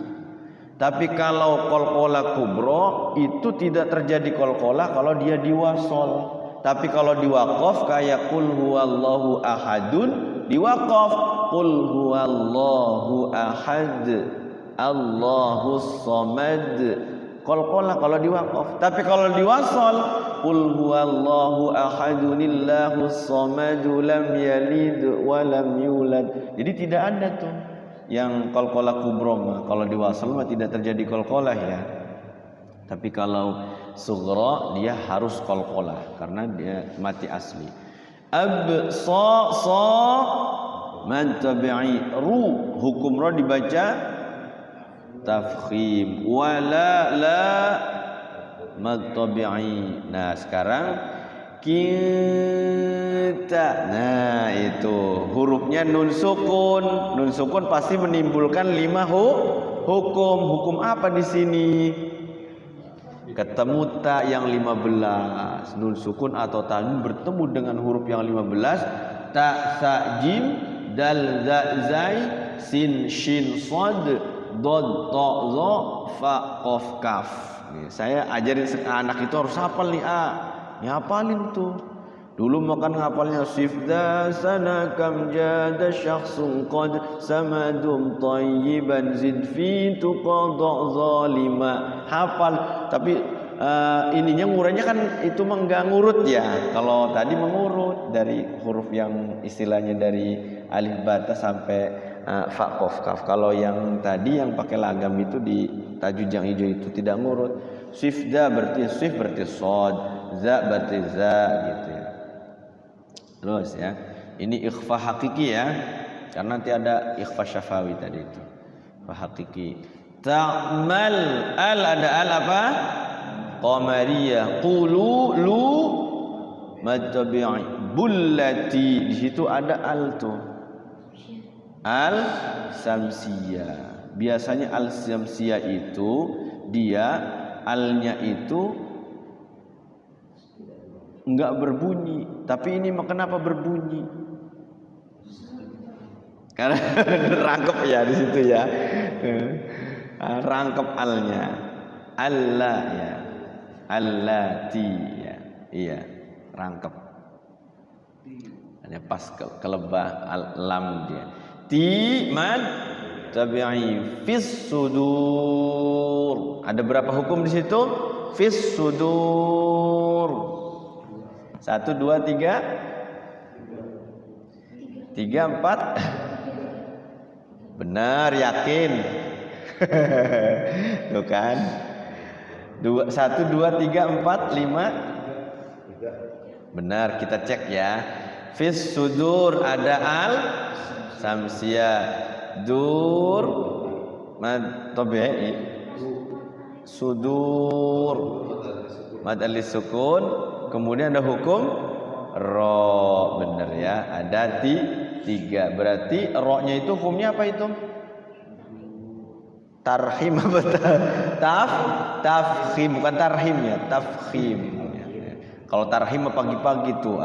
Tapi kalau qalqalah kubra itu tidak terjadi qalqalah kalau dia diwasol. Tapi kalau diwaqaf kayak qul huwallahu ahadun, diwaqaf qul huwallahu ahad, Allahus samad. Qalqalah kalau diwaqaf. Tapi kalau diwasol qul huwallahu ahadunillahus samadu lam yalid wa lam yulad. Jadi tidak ada tuh yang qalqalah kubra mah. Kalau diwasal mah tidak terjadi qalqalah ya. Tapi kalau sughra dia harus qalqalah karena dia mati asli. Sa mad tabi'i. Ru, hukum ra dibaca tafkhim. Wala la mad tabi'i. Nah, sekarang kita, nah itu hurufnya nun sukun. Nun sukun pasti menimbulkan 5 hukum. Hukum apa di sini? Ketemu ta yang 15. Nun sukun atau tanwin bertemu dengan huruf yang 15. Ta, sa, jim, dal, za, zai, sin, shin, sad, dod, ta, za, fa, qaf, kaf. Nih, saya ajarin anak itu harus hafal nih hafalin tuh. Dulu makan ngapalnya sifda sana kam jada syakhsun qad samadum tayyiban zid fi tuqadha zalima. Hafal, tapi ininya ngurainya kan itu enggak ngurut ya. Kalau tadi mengurut dari huruf yang istilahnya dari alif bata sampai fa qaf kaf. Kalau yang tadi yang pakai lagam itu di tajwid yang hijau itu tidak ngurut. Sifda berarti sif berarti sod, za berarti za gitu ya. Terus ya, ini ikhfa hakiki ya, karena nanti ada ikhfa syafawi tadi itu. Ikhfa hakiki. Ta'mal, al ada al apa? Qamariyah. Qulu lu mad tabi'i. Bullati, di situ ada al tuh. Al samsiyah. Biasanya al samsiyah itu dia alnya itu enggak berbunyi, tapi ini kenapa berbunyi? Karena rangkep ya di situ ya. Rangkep alnya. Allah ya. Allati ya. Iya, rangkep. Hanya pas ke lebah lam dia. Ti mad tabi'i fis sudur. Ada berapa hukum di situ? Fis sudur. 1 2 3 4. Benar, yakin. Tuh kan. 1 2 3 4 5. Benar, kita cek ya. Fis sudur ada al samsiyah. Dur mad tabi'i sudur mad alis sukun, kemudian ada hukum ro, bener ya, ada 3. Berarti ro-nya itu hukumnya apa itu? Tarhim apa? Tafkhim, bukan tarhim ya, tafkhim. Kalau tarhim pagi-pagi tuh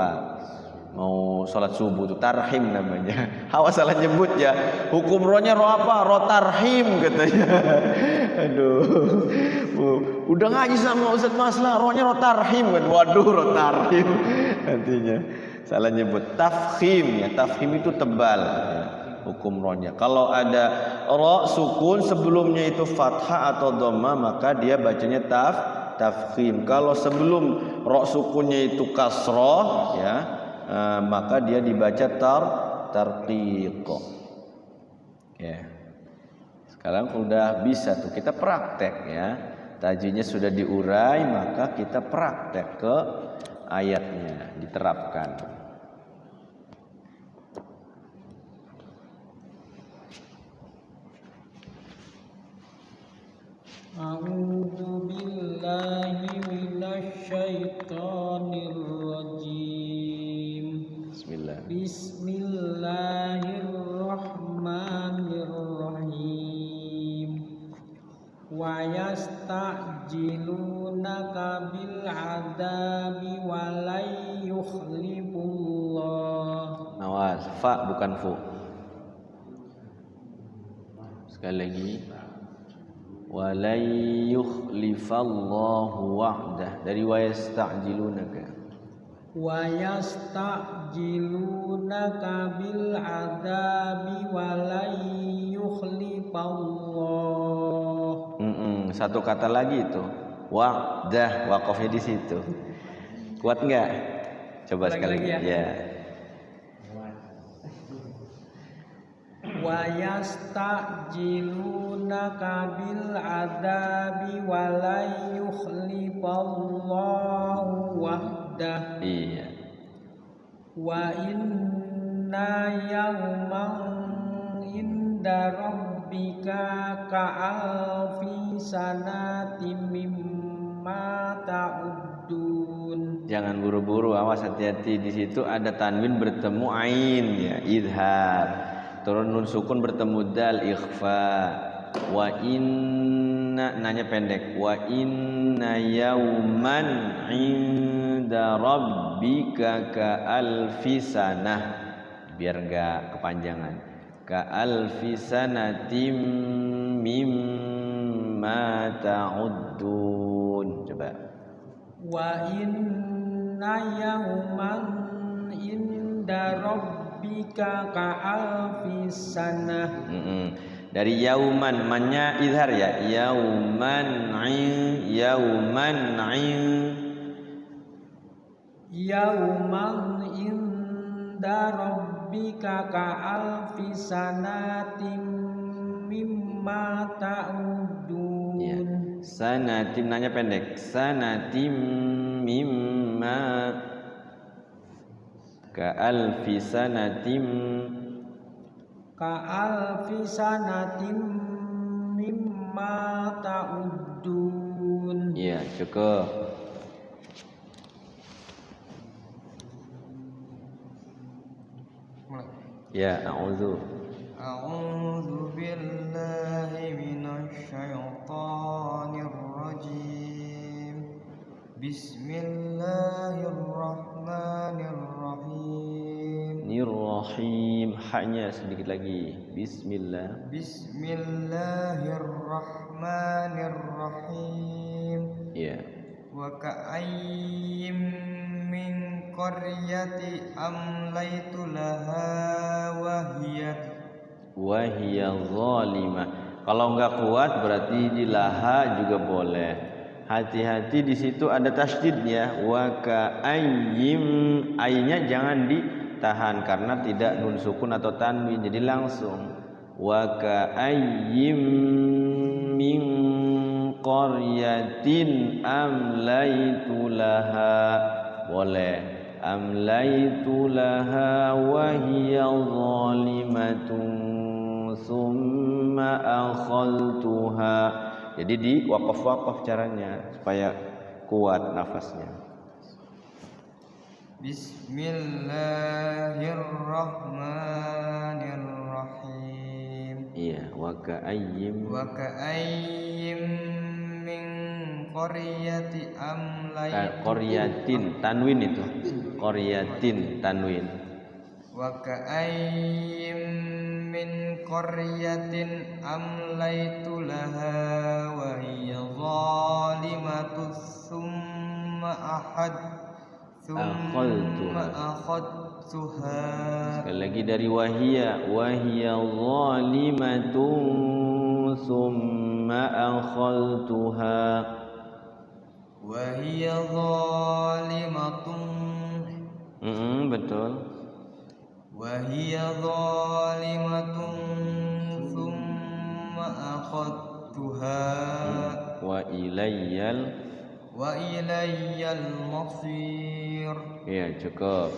mau sholat subuh tuh tarhim namanya. Awas salah nyebut ya. Hukum rohnya roh apa? Roh tarhim katanya. Aduh. Udah ngaji sama Ustaz Maslah, rohnya roh tarhim kan. Waduh, roh tarhim. Nantinya salah nyebut. Tafkhim ya. Tafkhim itu tebal ya, hukum rohnya. Kalau ada roh sukun sebelumnya itu fathah atau dhamma, maka dia bacanya tafkhim. Kalau sebelum roh sukunnya itu kasroh ya, maka dia dibaca tarqiq. Ya. Sekarang sudah bisa tuh kita praktek ya. Tajwidnya sudah diurai, maka kita praktek ke ayatnya, diterapkan. A'udzu billahi minasy syaithanir rajim. Bismillahirrahmanirrahim. Wa yasta'jilunaka bil 'adzabi wa la yukhlifullah. Awas, fa bukan fu. Sekali lagi. Wa la yukhlifallahu wa'dah, dari wa yasta'jilunaka. Wa yasta'jilunaka bil 'adzabi wa la yukhlifallah. Satu kata lagi itu. Wa'dah, waqafnya di situ. Kuat enggak? Coba sekali lagi ya. Wa yasta'jilunaka bil 'adzabi wa la yukhlifallahu wa'dah. Iya. Wa inna yawman inda rabbika ka'alfi sanatin mimma ta'uddun. Jangan buru-buru, awas, hati-hati. Di situ ada tanwin bertemu ain ya, idhar. Turun nun sukun bertemu dal, ikhfa. Wa inna, nanya pendek. Wa inna yauman inda rabbika ka alfi sanah. Biar enggak kepanjangan. Ka alfi sanatim mimma ta'uddun. Coba. Wa inna yauman inda rabbika ka'alfi sanah. Dari yauman, mannya izhar ya. Yauman inda rabbika ka'alfi sanatin mimma ta'udun. sanatim nanya pendek, sanatim mimma ka alfi sanatim mimma ta'uddun. Ya, cukup. Ya, a'udzu billahi minasy syaithanir rajim. Bismillahirrahmanirrahim. Nirrahim, haknya sedikit lagi. Bismillahirrahmanirrahim. Ya. Wa ka'ayyim min qaryati amlaitu laha wa hiya zalimah. Kalau enggak kuat berarti di laha juga boleh. Hati-hati di situ ada tasydid ya. Wa ka'ayyim, ainya jangan ditahan karena tidak nun sukun atau tanwin, jadi langsung wa ka'ayyim min qaryatin amlaitu laha, boleh amlaitu laha wa hiya zalimatun summa akhaltuha. Jadi di waqaf caranya supaya kuat nafasnya. Bismillahirrahmanirrahim. Iya, wa ka'ayyim min qaryati amlaitu qaryatin tanwin itu. Qaryatin tanwin. Wa ka'ayyim min qaryatin amlaitu laha wa hiya zalimatun summa akhadtuha. Sekali lagi dari wahia zalimatun summa akhadtuha. Wahia zalimatun. Betul. Wahia zalimatun summa akhadtuha. Wa ilayyal masir. Ya, cukup.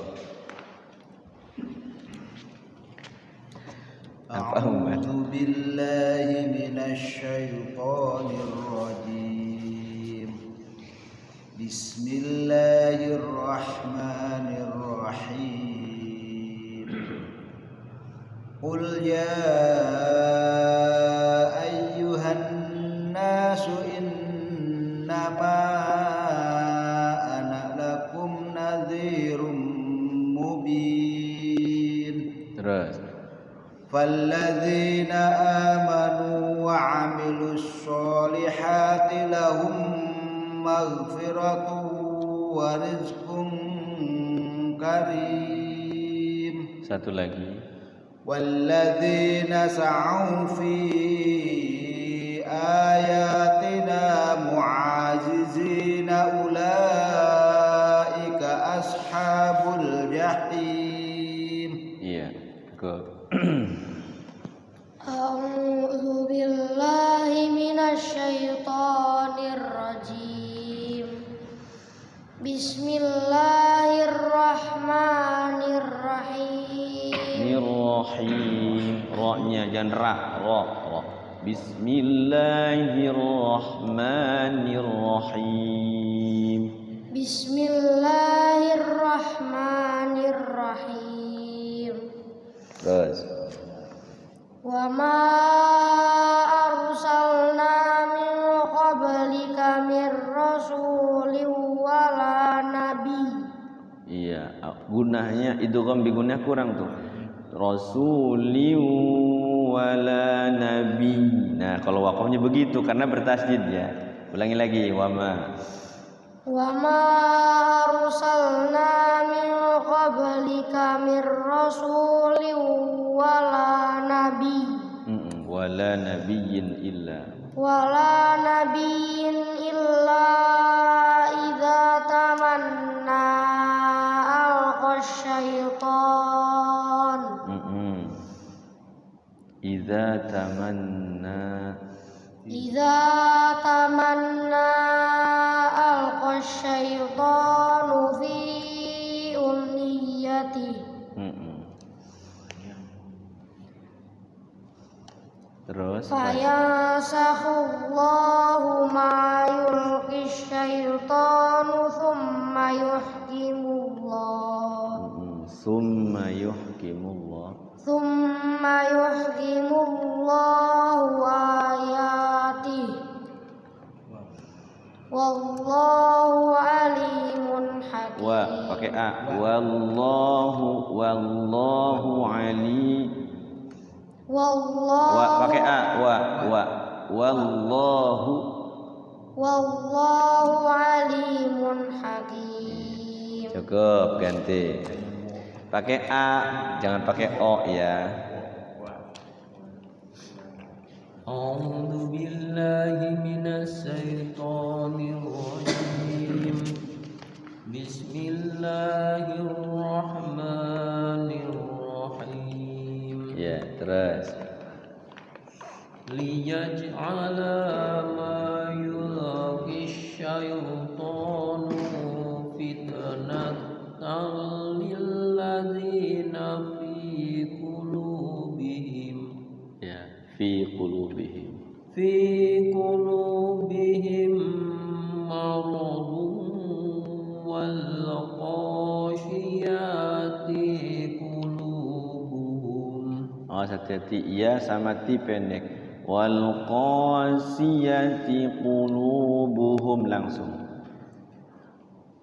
A'udzu billahi minasy syaithanir rajim. Bismillahirrahmanirrahim. Qul ya ayyuhan nasu innama ana lakum nadhirum mubin. Terus فالذين آمنوا وعملوا الصالحات لهم مغفرة ورزق كريم. Satu lagi. والذين سعوا في آياتنا معاجزين أولئك أصحاب الجحيم. Iya, cukup. A'udzu billahi minasy syaithanir rajim. Bismillahirrahmanirrahim. Nirrahim, ra-nya jangan ra. Bismillahirrahmanirrahim. Bismillahirrahmanirrahim. Terus Wa ma arsalna min qablika mir rasulin wala nabi. iya, gunahnya idgham bi gunah kurang tuh. Rasuli wala nabi. Nah, kalau waqafnya begitu karena bertasydid ya. Ulangi lagi, wa ma arsalna min qablika mir rasulin wala nabi. Wala nabiyyin illa idza tamanna alqa syaitan. idza tamanna Idza tamanna alqa syaitanu fi umniyatihi. Terus Fayansakhullahu ma yulqi syaitanu thumma yuhkimullahu ayatihi wallahu alimun hakim. pakai a. Wallahu ali. Pakai a. Wallahu alimun hakim. Cukup, ganti. Pakai a, jangan pakai o ya. A'udzu billahi minas syaitonir rajim. Bismillahirrahmanirrahim. Ya, terus. Liyaj'ala ma yulqi syaitanu fitnatan lil ladzina fi qulubihim. Ya, fi qulubihim maradun wal qashiyati qulubuhum. hati-hati ya sama ti pendek. Wal qasiyati qulubuhum langsung.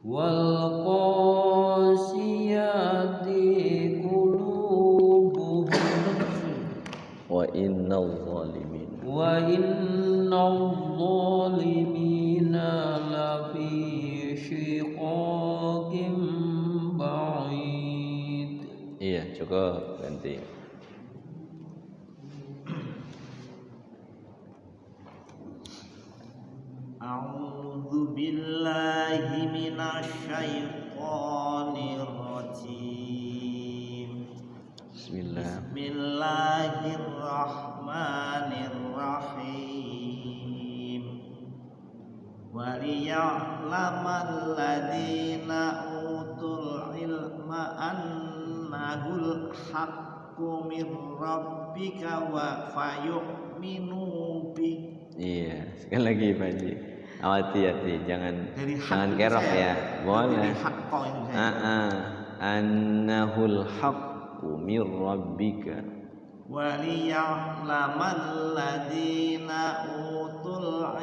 Wal qasiyati qulubuhum Wa innal zalimina lafi shiqaqin ba'id. Iya, cukup, ganti. A'udzu billahi minasy syaithanir rajim. Bismillahirrahmanirrahim. Waliya'lamal ladzina utul ilma annahul haqqu mir rabbika wa fayu'minu bi. Iya, sekali lagi Pak Haji. Hati-hati, jangan kerok ya. Boleh. Annahul haqqu mir rabbika. Waliya'lamal ladzina utul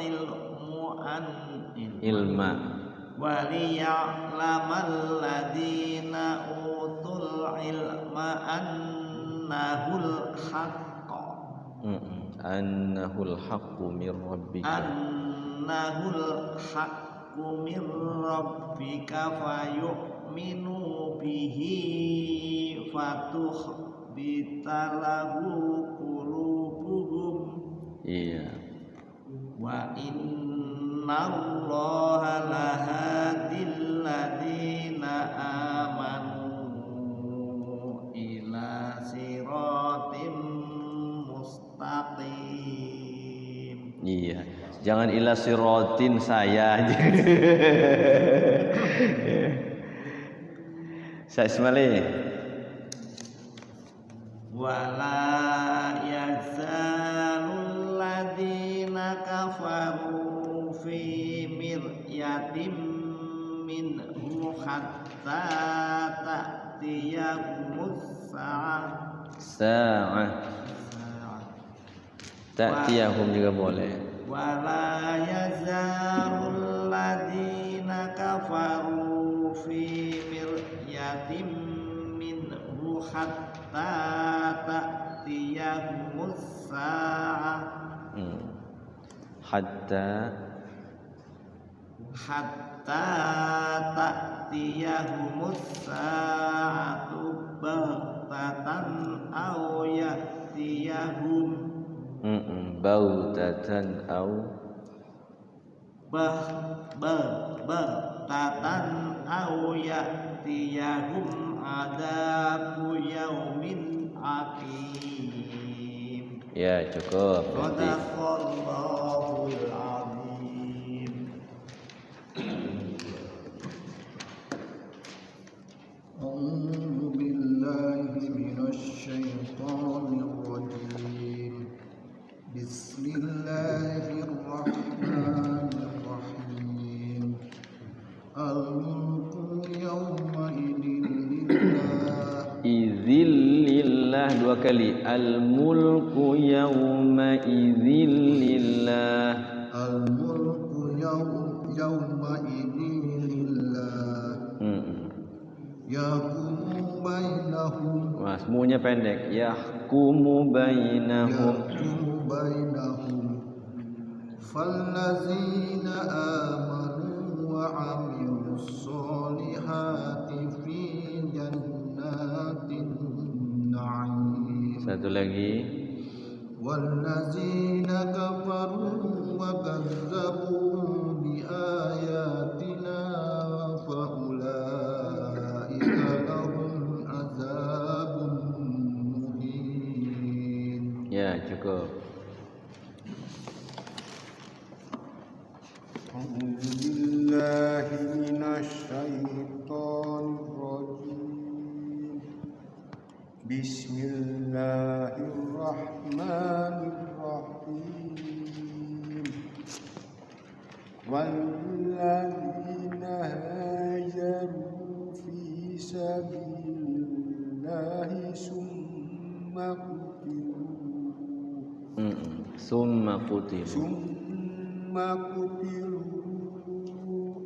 ilma. Waliya'lamal ladzina utul ilma annahul haqqu. Annahul haqqu mir rabbika. Annahul haqqu mir rabbika fayu'minu bihi fatukhbita lahu qulubuhum. Iya. Wa innallaha lahadil ladzina amanu ila siratim mustaqim. Iya. Jangan ila sirotin saya aja. Saya semali. Wala yazalul ladzina kafaru fi miryatin minhu hatta ta'tiyahumus Sa'ah. Ta'tiyahum juga boleh. Wala yazalul ladzina kafaru fi miryatin minhu hatta ta'tiyahumus sa'ah. Hatta ta'tiyahumus sa'atu baghtatan aw ya'tiyahum bautatan au baghtatan aw ya'tiyahum adabu yaumin aqim. Ya, cukup. Nanti. Sadaqallahul azim. A'udzu billahi minasy syaithanir rajim. Bismillahirrahmanirrahim. Al-mulku yawma idin lillah. Idzil lillah dua kali. Al-mulku yawma idzil lillah. Al-mulku yawma idin lillah. Yahkumu bainahum. Wah, semuanya pendek. Yahkumu bainahum. Yahkumu bainahum. Fallazina amanu wa amilus solihati fi jannatin na'im. Satu lagi. Wallazina kafaru wa kazzabu bi ayatina fa ulaika lahum azabun muhin. Ya, cukup. A'udzubillahi minasyaitonirrajim. Bismillahirrahmanirrahim. Walladzina hajaru fi sabilillahi summa qutilu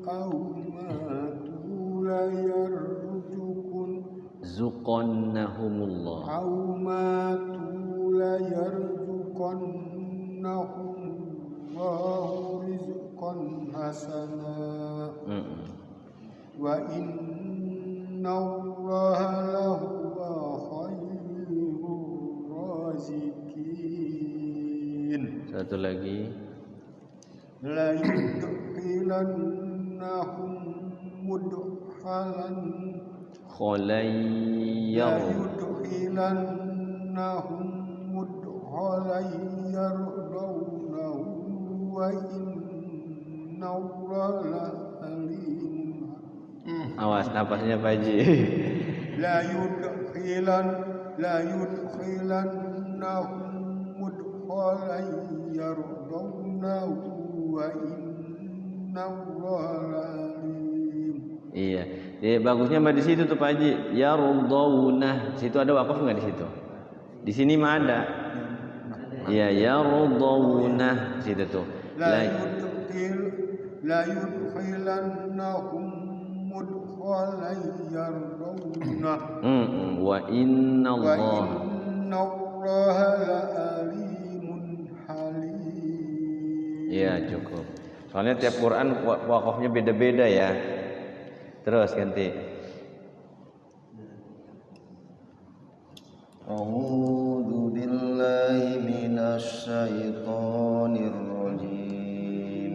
aw matu la yarjukun Zuqannahumullah. aw matu la yarjukannahumullahu rizqan hasana wa innallaha lahuwa khairur raziqin. Satu lagi. La yudkhilannahum mudkhalan Kholayyar. yudkhilannahum mudkhalan yardawnahu wa innallaha alimun. Awas napasnya Pak Haji. La yudkhilannahum mudkhalan yardawnahu wa innallaha alim. Iya. Bagusnya mah di situ tuh Pak Haji. Yardawna. Situ ada wakaf enggak di situ? Di sini mah ada. Iya, yardawna situ tuh. La yudkhilannahum mudkhalan yardawna Wa innallaha la alimun halim. Iya, cukup. Soalnya tiap Quran wakafnya beda-beda ya. Terus ganti. A'udzu billahi minasy syaithanir rajim.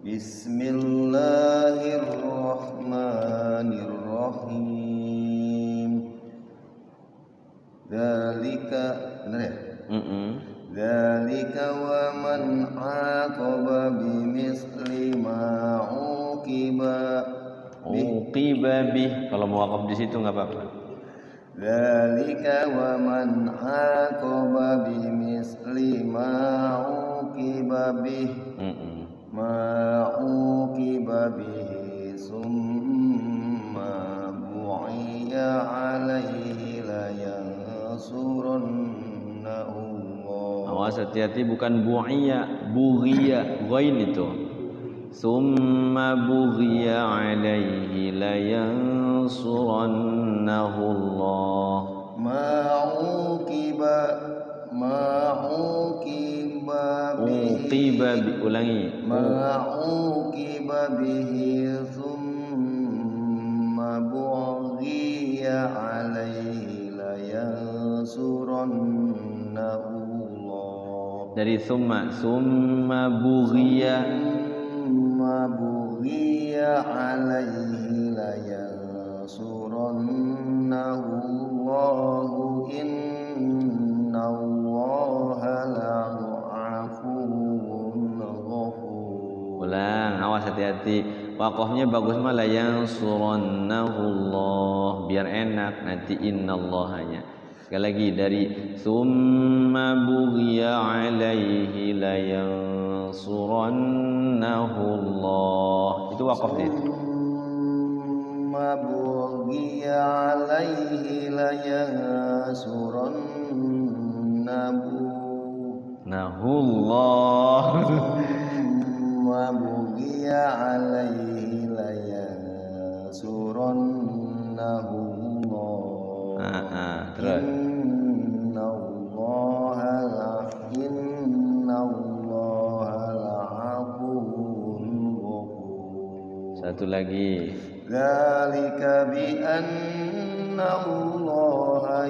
Bismillahirrahmanirrahim. Dzalika, benar ya? Dzalika wa man 'aqaba bimisli ma 'uqiba bih. Kalau mau wakaf di situ nggak apa-apa. Dzalika wa man 'aqaba bimisli ma 'uqiba bihi summa bu'iya 'alaihi la yansurannahu. Awas hati-hati, bukan bu'iya, bughiya, ghain itu. Summa bughiya alaihi la yansurannahu Allah. Ma'uqiba bihi, ulangi. Ma'uqiba bihi summa bughiya alaihi la yansurannahu Allah. Dari summa bughiya alaihi la yansurannahu Allah innallaha nanti waqafnya bagus mah la yansurannahullah, biar enak nanti innallahanya. Sekali lagi dari summa bughiya alaihi la yansurannahullah. Itu waqaf dia. Summa bughiya alaihi la yansurannahullah. Summa bughiya alaihi la yansurannahullah. Terus satu lagi. Dzalika bi annallaha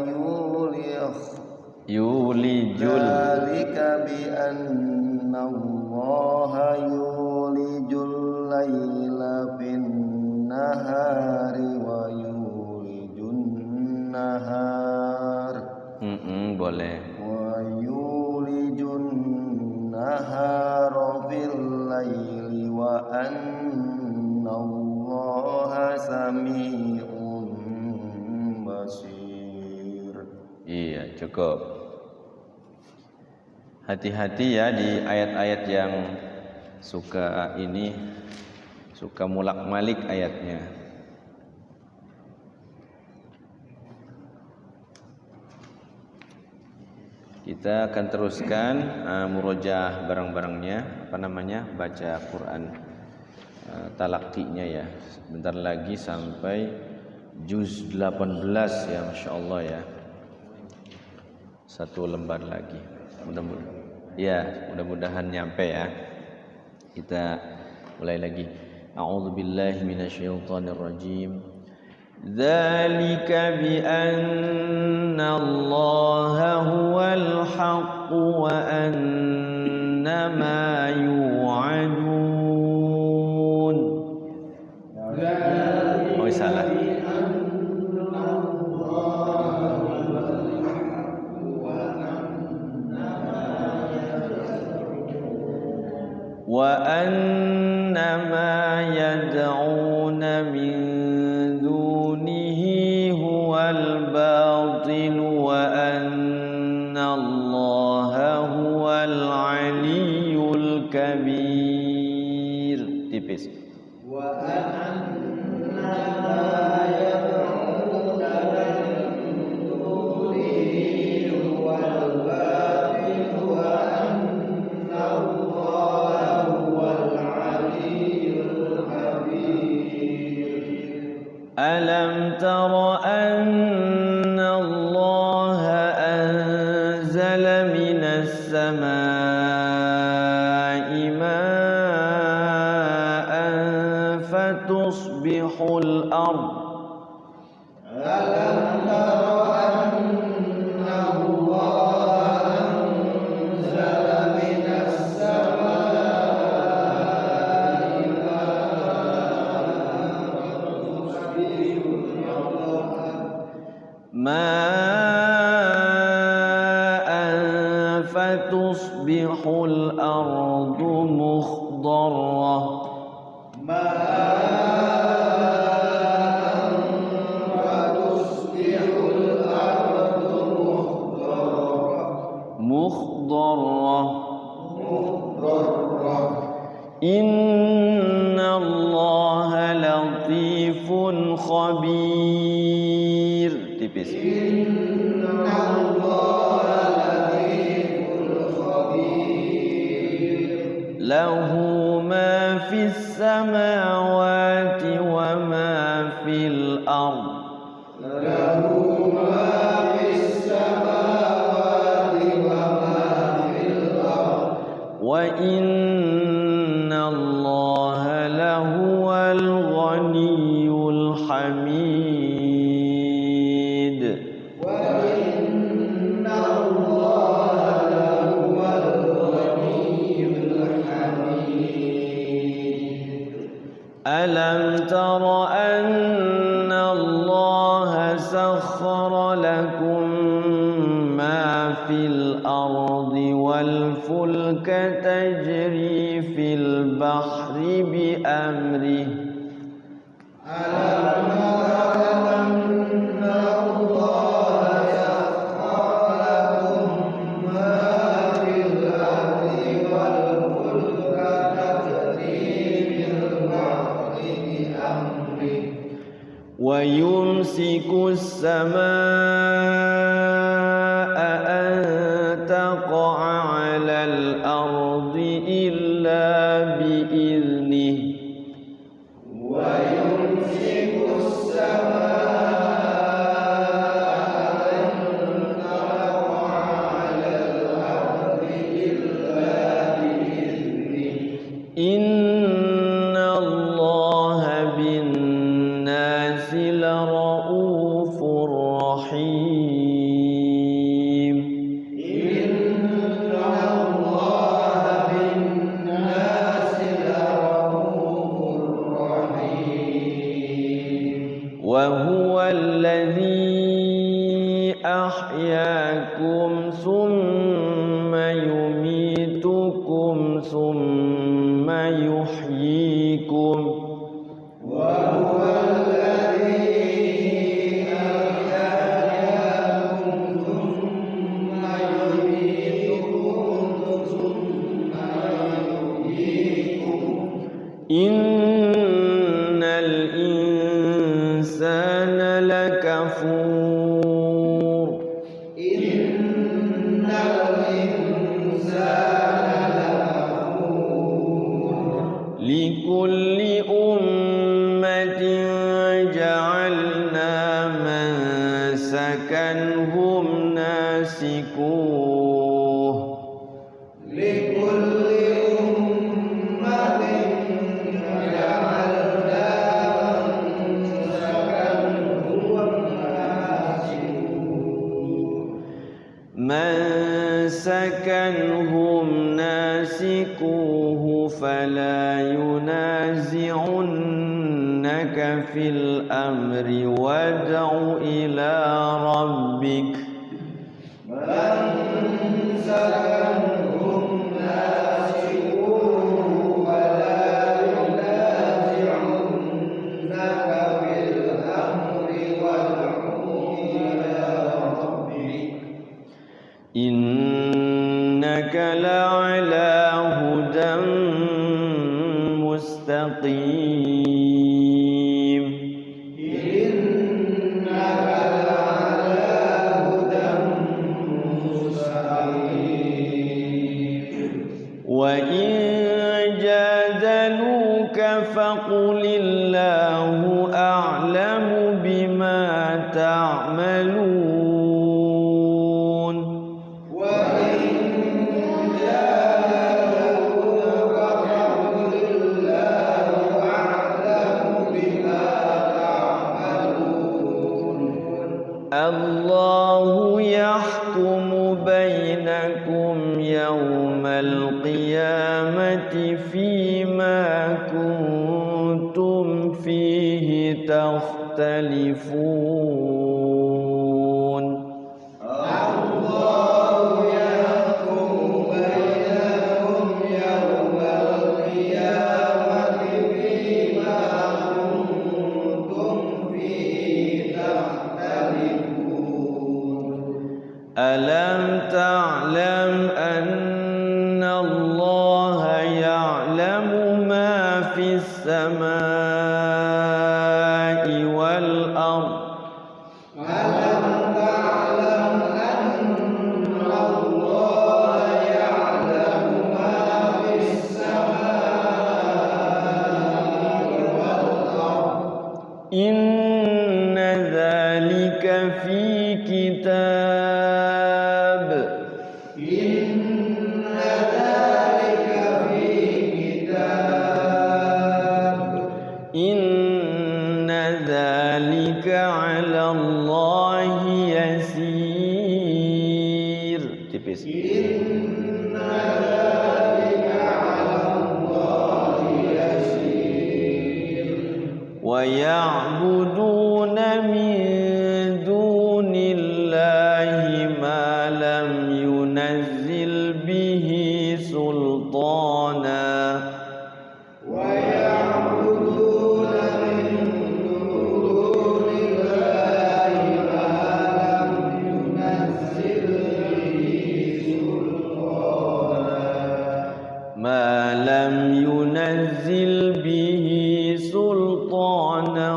yulijul. Dzalika bi annallaha yulijul laila fin nahari wa yulijun nahar. Boleh. Wa yulijun nahara fil laili wa annallaha sami'un basir. Iya, cukup. Hati-hati ya di ayat-ayat yang suka mulak-malik ayatnya. Kita akan teruskan murojaah barang-barangnya, baca Quran talaqqinya ya. Bentar lagi sampai juz 18 ya, Masya Allah ya. Satu lembar lagi. Mudah-mudahan nyampe ya. Kita mulai lagi. A'udzubillahi minasyaitonirrajim. Dzalika bi anna Allaha huwal haqq wa anna ma yu'adun. Oh, salah. Wa anna ma yad'una min dunihi huwal batil wa anna Allaha huwal aliyyul kabir. Tipis. Wa anna ma yad'una min dunihi huwal batil wa anna Allaha huwal aliyyul kabir. Alam tara anna Allaha anzala minas samaa'i ma'an fatusbihul ard. Alam tara anna Allaha anzala minas samaa'i ma'an fatusbihul ardu mukhdarrah. Inna Allaha latifun khabir. Tipis. Inna Allaha latifun khabir. Lahu ma fis samawati wa ma fil ard. Lahu ma fis samawati wa ma fil ard. Wa inna Allaha lahuwal ghaniyyul hamid. Wa inna Allaha lahuwal ghaniyyul hamid. Alam tara anna Allaha sakhkhara lakum ma fil ardi wal الفلك تجري في البحر بأمره ويمسك السماء أن تقع على الأرض إلا بإذنه ويمسك السماء أن تقع على الأرض إلا بإذنه إن الله بالناس لرؤوف رحيم إن الله بالناس لرؤوف رحيم وهو الذي أحياكم ثم يميتكم ثم يحييكم وهو إن الإنسان لكفور إن الإنسان لكفور لكل أمة جعلنا منسكا هم ناسكوه لكل منسكنهم ناسكوه فلا ينازعنك في الأمر وادع إلى ربك منسكنهم ناسكوه فلا ينازعنك في الأمر وادع إلى ربك إنك لعلى هدى مستقيم إنك لعلى هدى مستقيم وإن جادلوك فقل الله أعلم بما تعملون الله يحكم بينكم يوم القيامة فيما كنتم فيه تختلفون الله يحكم بينكم يوم القيامة فيما كنتم فيه ألم تعلم أن الله يعلم ما في السماء والأرض ألم تعلم أن الله يعلم ما في السماء والأرض إن ذلك في كتاب إن ذلك في كتاب إن ذلك على الله يسير tipis إن ذلك على الله يسير ويعبدون من دون الله ما لم ينزل به سلطانا ما لم ينزل به سلطانا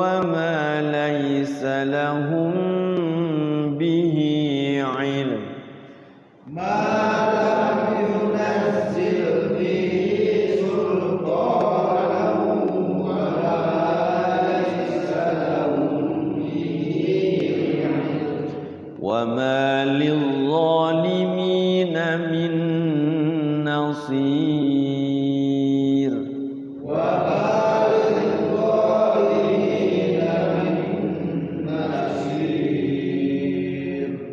وما ليس لهم به علم وما للظالمين من نصير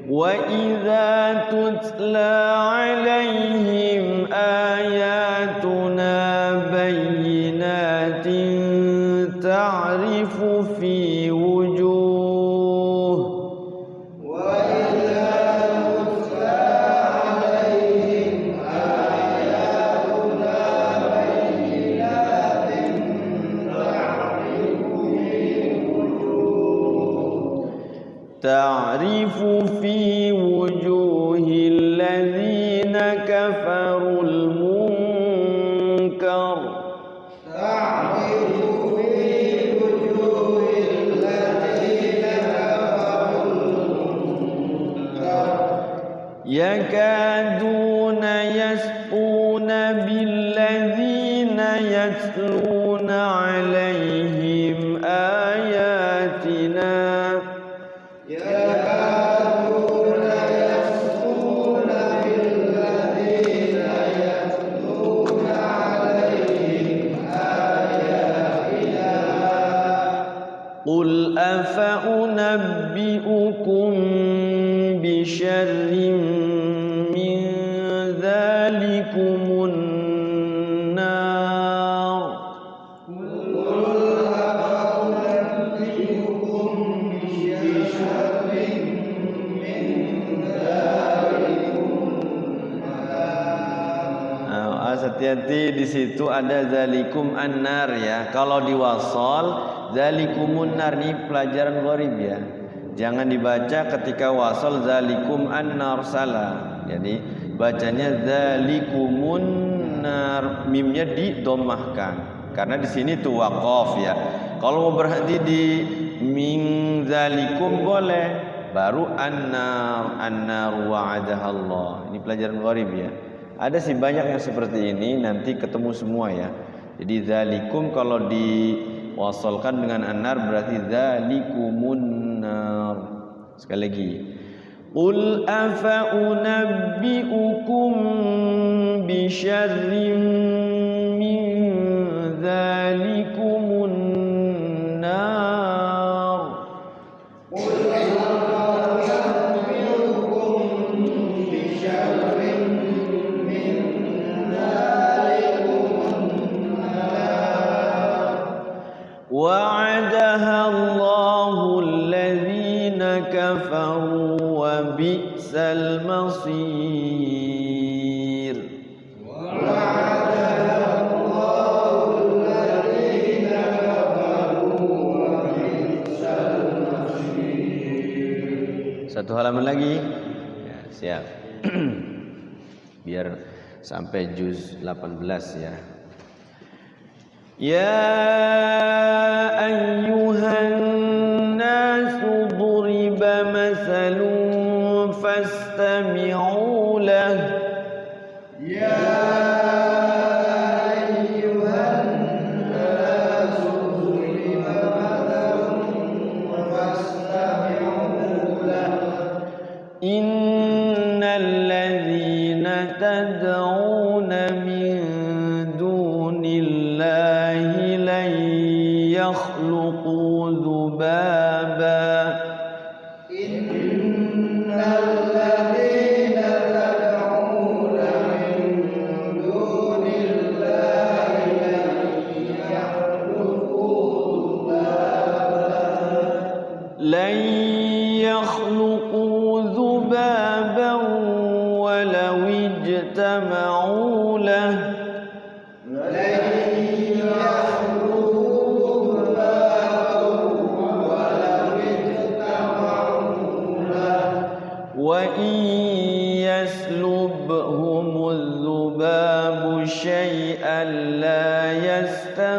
وإذا تتلى عليهم آياتنا بينات تعرف في وجوه تعرف في وجوه الذين كفروا المنكر يكادون يسطون بالذين يتلون عليهم آياتنا قل أفأنبئكم بشر من ذلكم النار hati-hati di situ ada zalikum annar ya. Kalau diwasal zalikumun nar ini pelajaran gharib ya. Jangan dibaca ketika wasal zalikum annar salah. Jadi bacanya zalikumun nar, mimnya didomahkan karena di sini tuh waqaf ya. Kalau mau berhenti di min zalikum boleh, baru annar wa'adaha Allah. Ini pelajaran gharib ya. Ada sih banyak yang seperti ini, nanti ketemu semua ya. Jadi zalikum kalau diwasalkan dengan annar berarti zalikumun nar. Sekali lagi. Qul afa unabbiukum bi syarrin min zalikumun nar. وعدها الله الذين كفروا وبئس المصير وعدها الله الذين كفروا وبئس المصير. Satu halaman lagi ya, siap. Biar sampai juz 18 ya. يا أيها الناس ضرب مثل فاستمعوا له يا أيها الناس ضرب مثل فاستمعوا له إن الذين تدعون من دون الله لن يخلقوا ذبابا إن الذين تدعون من دون الله لن يخلقوا ذبابا لن يخلقوا ذبابا ولو اجتمعوا اجتمعوا له وإن يسلبهم الذباب شيئا لا يستنقذوه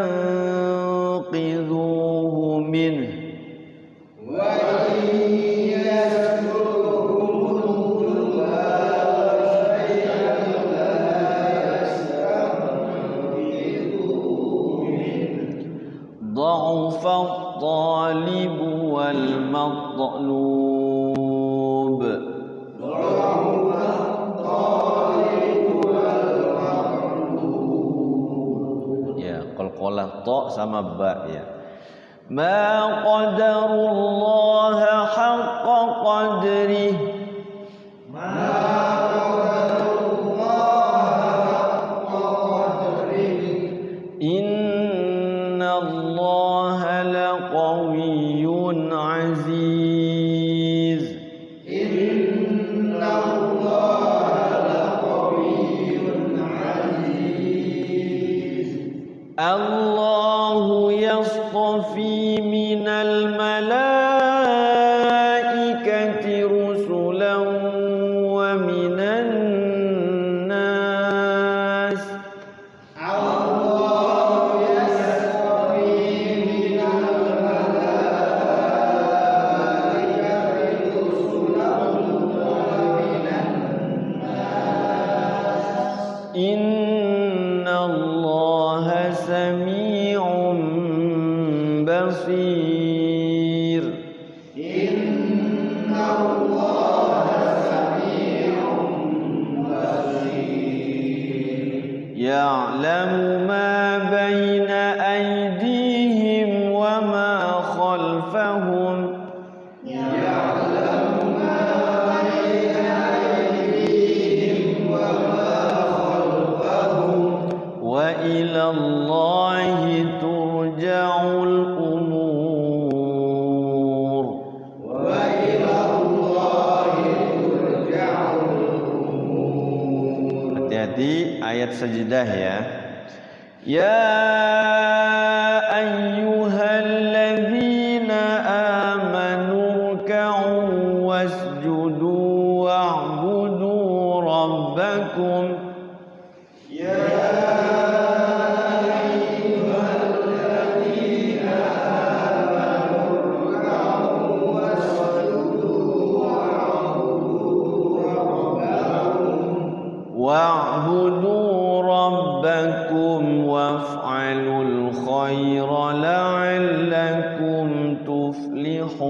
منه ضعف الطالب والمطلوب ya qalqalah ta sama ba ya ma qadarullah haqqa qadrih innallaha laqawiyyun aziz Allahu yastafi minal malaikati rusulan wa minan nas innallaha sami'un basir ya'lamu ma baina aydihim wa ma khalfahum wa ila Allahi turja'ul umur hati-hati ayat sajdah ya ya ayyuhalladzina amanu ruk'u wasjudu wa'budu rabbakum wa'budu rabbakum waf'alul khaira la'allakum tuflihun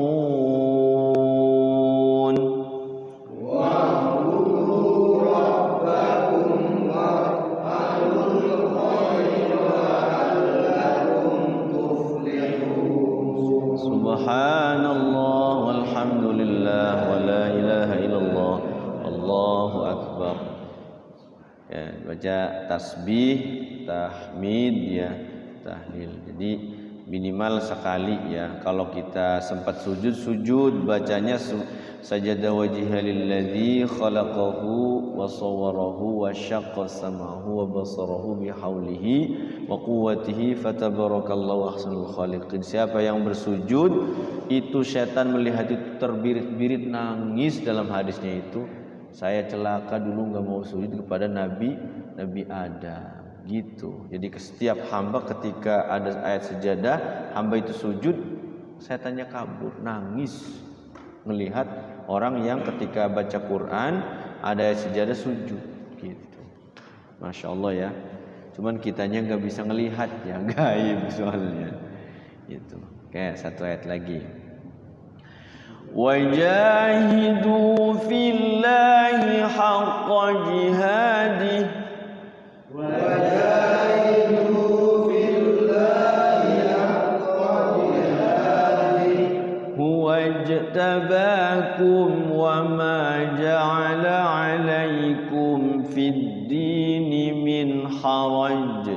subhanallah walhamdulillah wa la ilaha illallah Allahu akbar ya, baca tasbih, tahmid ya, tahlil. Jadi minimal sekali ya. Kalau kita sempat sujud bacanya sajada wajhiha lilladzi khalaqahu wa sawwarahu wa syaqqa sam'ahu wa basarahu bihaulihi wa quwwatihi fatabarakallahu ahsanul khaliqin. Siapa yang bersujud itu setan melihat itu terbirit-birit nangis dalam hadisnya itu. Saya celaka dulu nggak mau sujud kepada Nabi Adam gitu. Jadi setiap hamba ketika ada ayat sejadah, hamba itu sujud, setannya kabur, nangis melihat orang yang ketika baca Quran ada ayat sejadah sujud gitu. Masya Allah ya. Cuman kitanya nggak bisa ngelihat ya, gaib soalnya gitu. Oke, satu ayat lagi. Wajahidu fillahi haqqa jihadih huwa ijtabakum wa ma ja'ala alaikum fid dini min haraj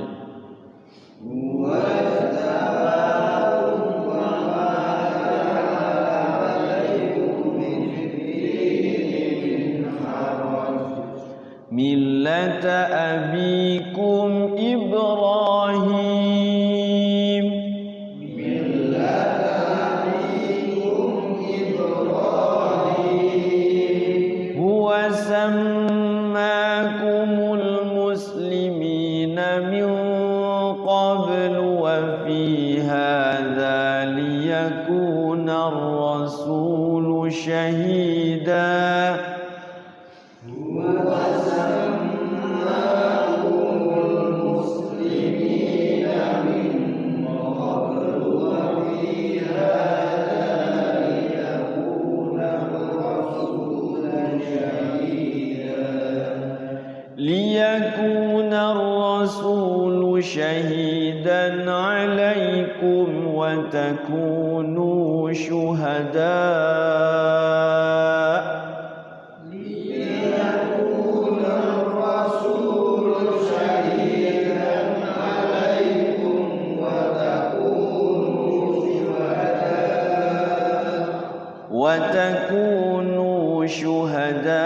millata millata abikum Ibrahim. Huwa sammakumul muslimina min qablu wa fi hadza liyakuna ar-rasulu shahida. ليكون الرسول شهيدا عليكم وتكونوا شهداء وتكونوا شهداء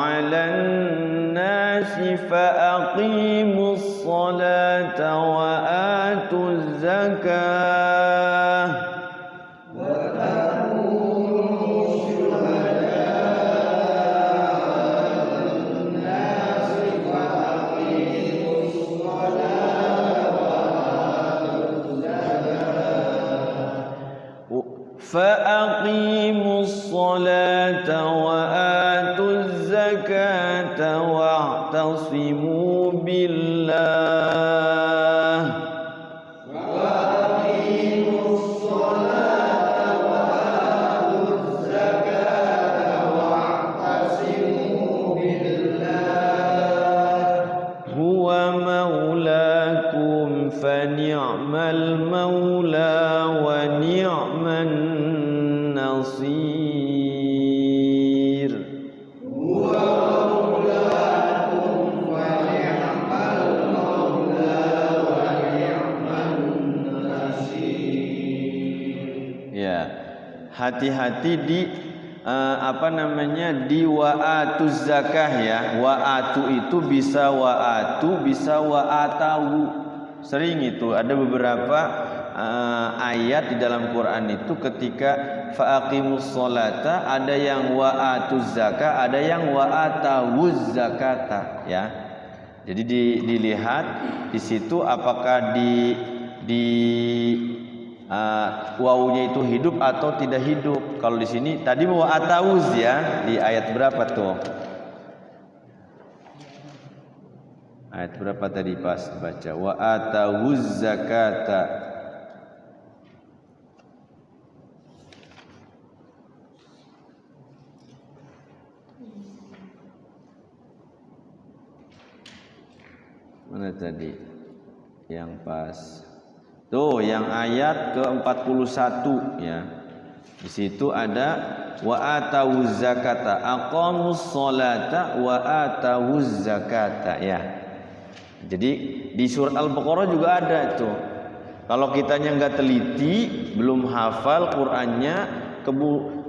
على الناس فأقيموا الصلاة وآتوا الزكاة فأقيموا الصلاة وآتوا الزكاة واعتصموا بالله هو مولاكم فنعم المولى ونعم النصير. Ya, hati-hati di di wa'atuz zakah ya. Wa'atu itu bisa wa'atu, bisa wa'atawu. Sering itu ada beberapa ayat di dalam Quran itu ketika fa'aqimus sholata ada yang wa'atuz zakah, ada yang wa'atawuz zakata ya. Jadi dilihat di situ apakah di wawunya itu hidup atau tidak hidup. Kalau di sini tadi wa'atawuz ya, di ayat berapa tuh? Ayat berapa tadi pas baca? Wa'atawuz zakata. Mana tadi? Yang pas. Tuh, yang ayat ke-41 ya. Di situ ada wa atawuz zakata, aqamus sholata wa atawuz zakata ya. Jadi di surat Al-Baqarah juga ada itu. Kalau kitanya enggak teliti, belum hafal Qur'annya,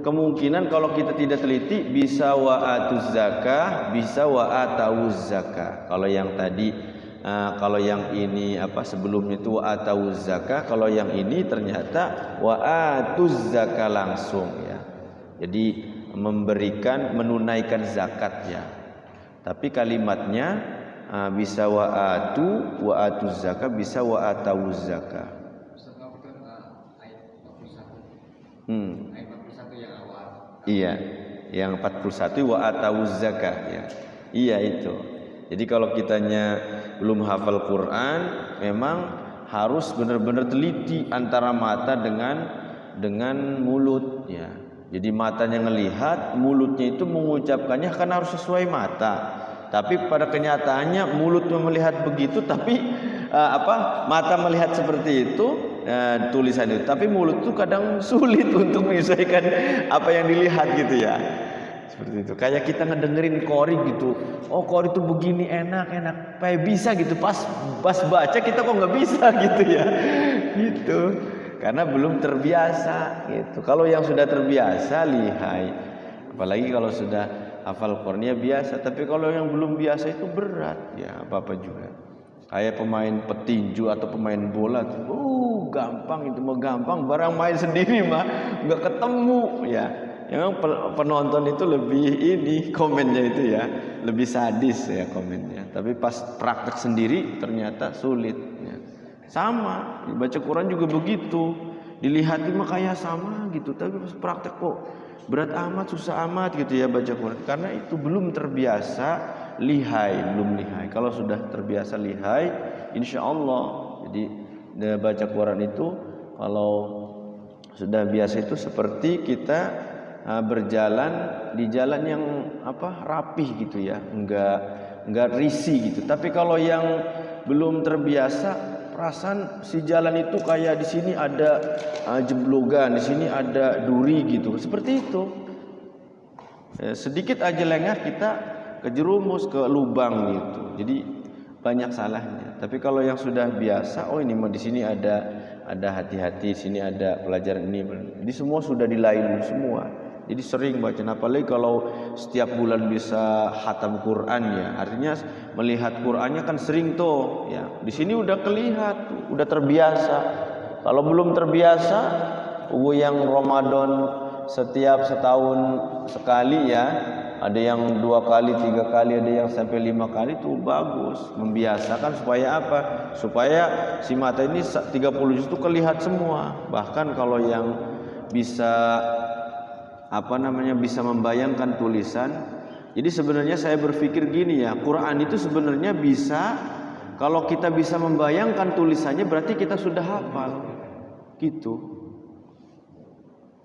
kemungkinan kalau kita tidak teliti bisa wa atuz zakah, bisa wa atawuz zakah. Kalau yang tadi kalau yang ini sebelumnya itu wa atawuz zakah, kalau yang ini ternyata wa atuz zakah langsung ya. Jadi menunaikan zakat ya. Tapi kalimatnya bisa wa atuz zakah, bisa wa atawuz zakah. Ayat 41 yang awal. Iya, yang 41 wa atawuz zakah ya. Iya itu. Jadi kalau kitanya belum hafal Quran, memang harus benar-benar teliti antara mata dengan mulut ya. Jadi matanya ngelihat, mulutnya itu mengucapkannya kan harus sesuai mata. Tapi pada kenyataannya mulutnya melihat begitu, tapi mata melihat seperti itu, tulisan itu. Tapi mulut itu kadang sulit untuk menyesuaikan apa yang dilihat gitu ya. Seperti itu. Kayak kita ngedengerin qori gitu. Oh, qori itu begini enak. Kayak bisa gitu. Pas baca kita kok nggak bisa gitu ya. Gitu. Karena belum terbiasa gitu. Kalau yang sudah terbiasa lihai. Apalagi kalau sudah hafal Qur'annya biasa. Tapi kalau yang belum biasa itu berat ya, apa-apa juga. Kayak pemain petinju atau pemain bola tuh, gampang itu mah gampang, barang main sendiri mah nggak ketemu ya. Memang penonton itu lebih ini komennya itu ya, lebih sadis ya komennya. Tapi pas praktek sendiri ternyata sulit. Ya. Sama, baca Quran juga begitu. Dilihat mah kayak sama gitu, tapi pas praktek kok berat amat, susah amat gitu ya baca Quran. Karena itu belum terbiasa lihai, belum lihai. Kalau sudah terbiasa lihai, insya Allah. Jadi baca Quran itu kalau sudah biasa itu seperti kita berjalan di jalan yang rapih gitu ya, enggak risih gitu. Tapi kalau yang belum terbiasa, perasaan si jalan itu kayak di sini ada jeblogan, di sini ada duri gitu. Seperti itu. Sedikit aja lengah kita kejerumus ke lubang gitu. Jadi banyak salahnya. Tapi kalau yang sudah biasa, oh ini mah di sini ada hati-hati, sini ada pelajaran ini. Jadi semua sudah dilalui semua. Jadi sering baca, apalagi kalau setiap bulan bisa khatam Quran ya, artinya melihat Qurannya kan sering tuh ya. Di sini udah kelihat, udah terbiasa. Kalau belum terbiasa, yang Ramadan setiap setahun sekali ya, ada yang 2 kali, 3 kali, ada yang sampai 5 kali, itu bagus. Membiasakan supaya apa? Supaya si mata ini 30 juz itu kelihat semua. Bahkan kalau yang bisa bisa membayangkan tulisan. Jadi sebenarnya saya berpikir gini ya, Quran itu sebenarnya bisa, kalau kita bisa membayangkan tulisannya berarti kita sudah hafal gitu.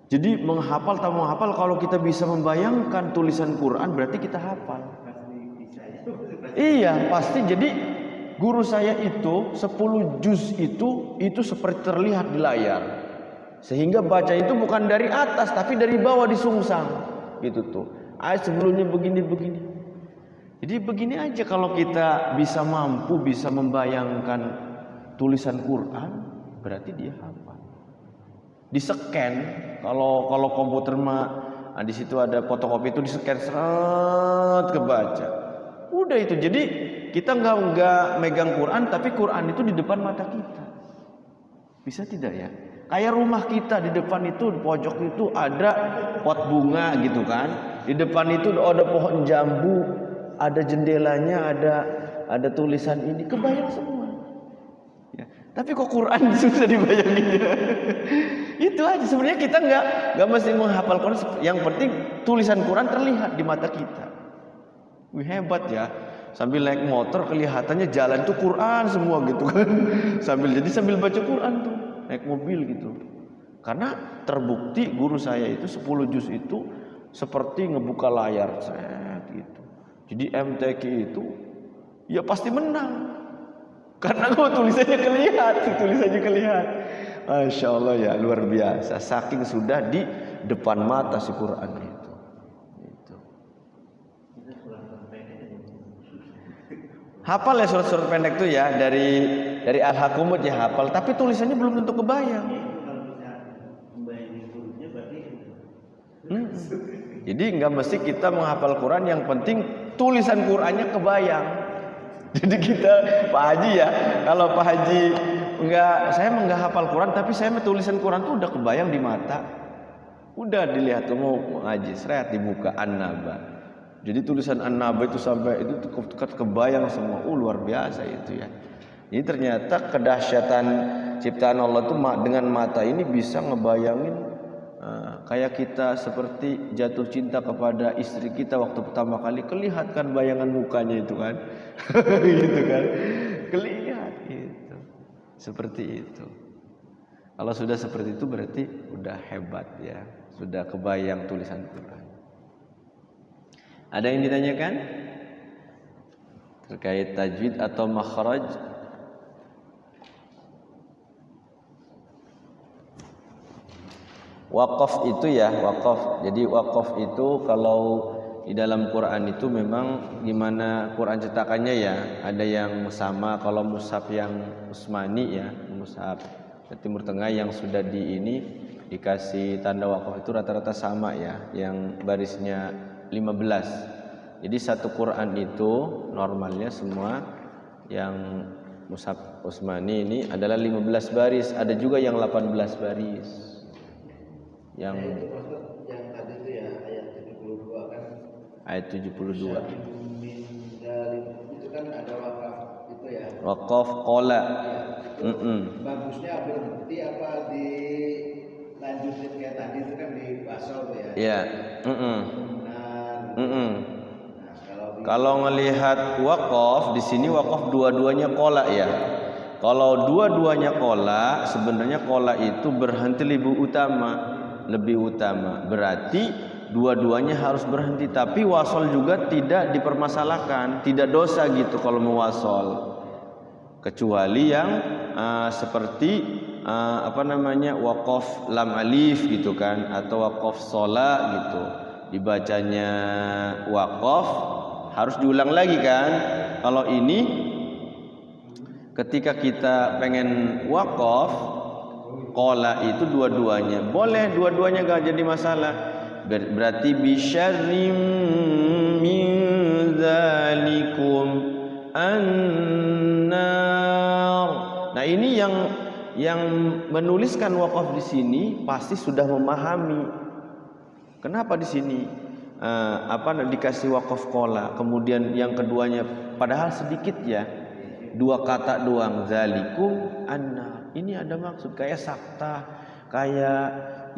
Jadi menghafal atau menghafal, kalau kita bisa membayangkan tulisan Quran berarti kita hafal. Iya pasti. Jadi guru saya itu 10 juz itu seperti terlihat di layar. Sehingga baca itu bukan dari atas tapi dari bawah disungsang gitu tuh. Ayat sebelumnya begini. Jadi begini aja, kalau kita bisa membayangkan tulisan Quran berarti dia hafal. Di-scan, kalau komputer mah di situ ada fotokopi itu di-scan seret kebaca. Udah itu. Jadi kita enggak megang Quran tapi Quran itu di depan mata kita. Bisa tidak ya? Kayak rumah kita di depan itu, di pojok itu ada pot bunga gitu kan. Di depan itu ada pohon jambu, ada jendelanya, ada tulisan ini, kebayang semua. Ya. Tapi kok Quran susah dibayangin ya. Itu aja. Sebenarnya kita nggak mesti menghafal Quran. Yang penting tulisan Quran terlihat di mata kita. Wih, hebat ya. Sambil naik motor kelihatannya jalan itu Quran semua gitu kan. Sambil baca Quran tuh. Naik mobil gitu. Karena terbukti guru saya itu 10 juz itu seperti ngebuka layar gitu. Jadi MTQ itu ya pasti menang. Karena tulisannya kelihatan. Masya Allah ya, luar biasa. Saking sudah di depan mata si Quran itu. Hafal ya surat-surat pendek itu ya, dari Al-Hakumut ya hafal, tapi tulisannya belum tentu kebayang. Jadi nggak mesti kita menghafal Quran, yang penting tulisan Qurannya kebayang. Jadi kita Pak Haji ya, kalau Pak Haji saya nggak hafal Quran, tapi saya tulisan Quran tuh udah kebayang di mata, udah dilihat tuh mau ngaji, seret di muka An-Naba. Jadi tulisan An-Naba itu sampai itu kebayang semua. Luar biasa itu ya. Jadi ternyata kedahsyatan ciptaan Allah itu dengan mata ini bisa ngebayangin kayak kita seperti jatuh cinta kepada istri kita waktu pertama kali, kelihatan bayangan mukanya itu kan. Gitu kan. Kelihatan gitu. Seperti itu. Kalau sudah seperti itu berarti udah hebat ya. Sudah kebayang tulisan Quran. Ada yang ditanyakan terkait tajwid atau makhraj? Waqaf itu ya, waqaf. Jadi waqaf itu kalau di dalam Quran itu memang gimana Quran cetakannya ya, ada yang sama. Kalau mushaf yang Utsmani ya, mushaf Timur Tengah yang sudah dikasih tanda waqaf itu rata-rata sama ya, yang barisnya 15. Jadi satu Quran itu normalnya semua yang Mushaf Utsmani ini adalah 15 baris, ada juga yang 18 baris. Yang tadi itu ya ayat 72 kan. Ayat 72. Itu kan ada wakaf itu ya. Waqaf qala. Bagusnya berhenti apa dilanjutin kayak tadi itu kan di pasal ya. Iya. Nah, kalau ngelihat waqaf di sini waqaf dua-duanya qala ya. Kalau dua-duanya qala, sebenarnya qala itu berhenti lebih utama. Berarti dua-duanya harus berhenti, tapi wasol juga tidak dipermasalahkan, tidak dosa gitu kalau mau wasol. Kecuali yang seperti waqaf lam alif gitu kan, atau waqaf shola gitu. Dibacanya waqaf harus diulang lagi kan. Kalau ini ketika kita pengen waqaf qala itu dua-duanya boleh, dua-duanya gak jadi masalah. Berarti bisyarrim min dzalikum annar. Nah, ini yang menuliskan waqaf di sini pasti sudah memahami kenapa di sini dikasih waqaf qala, kemudian yang keduanya padahal sedikit ya, 2 kata doang, zalikum annar. Ini ada maksud, kayak sakta, kayak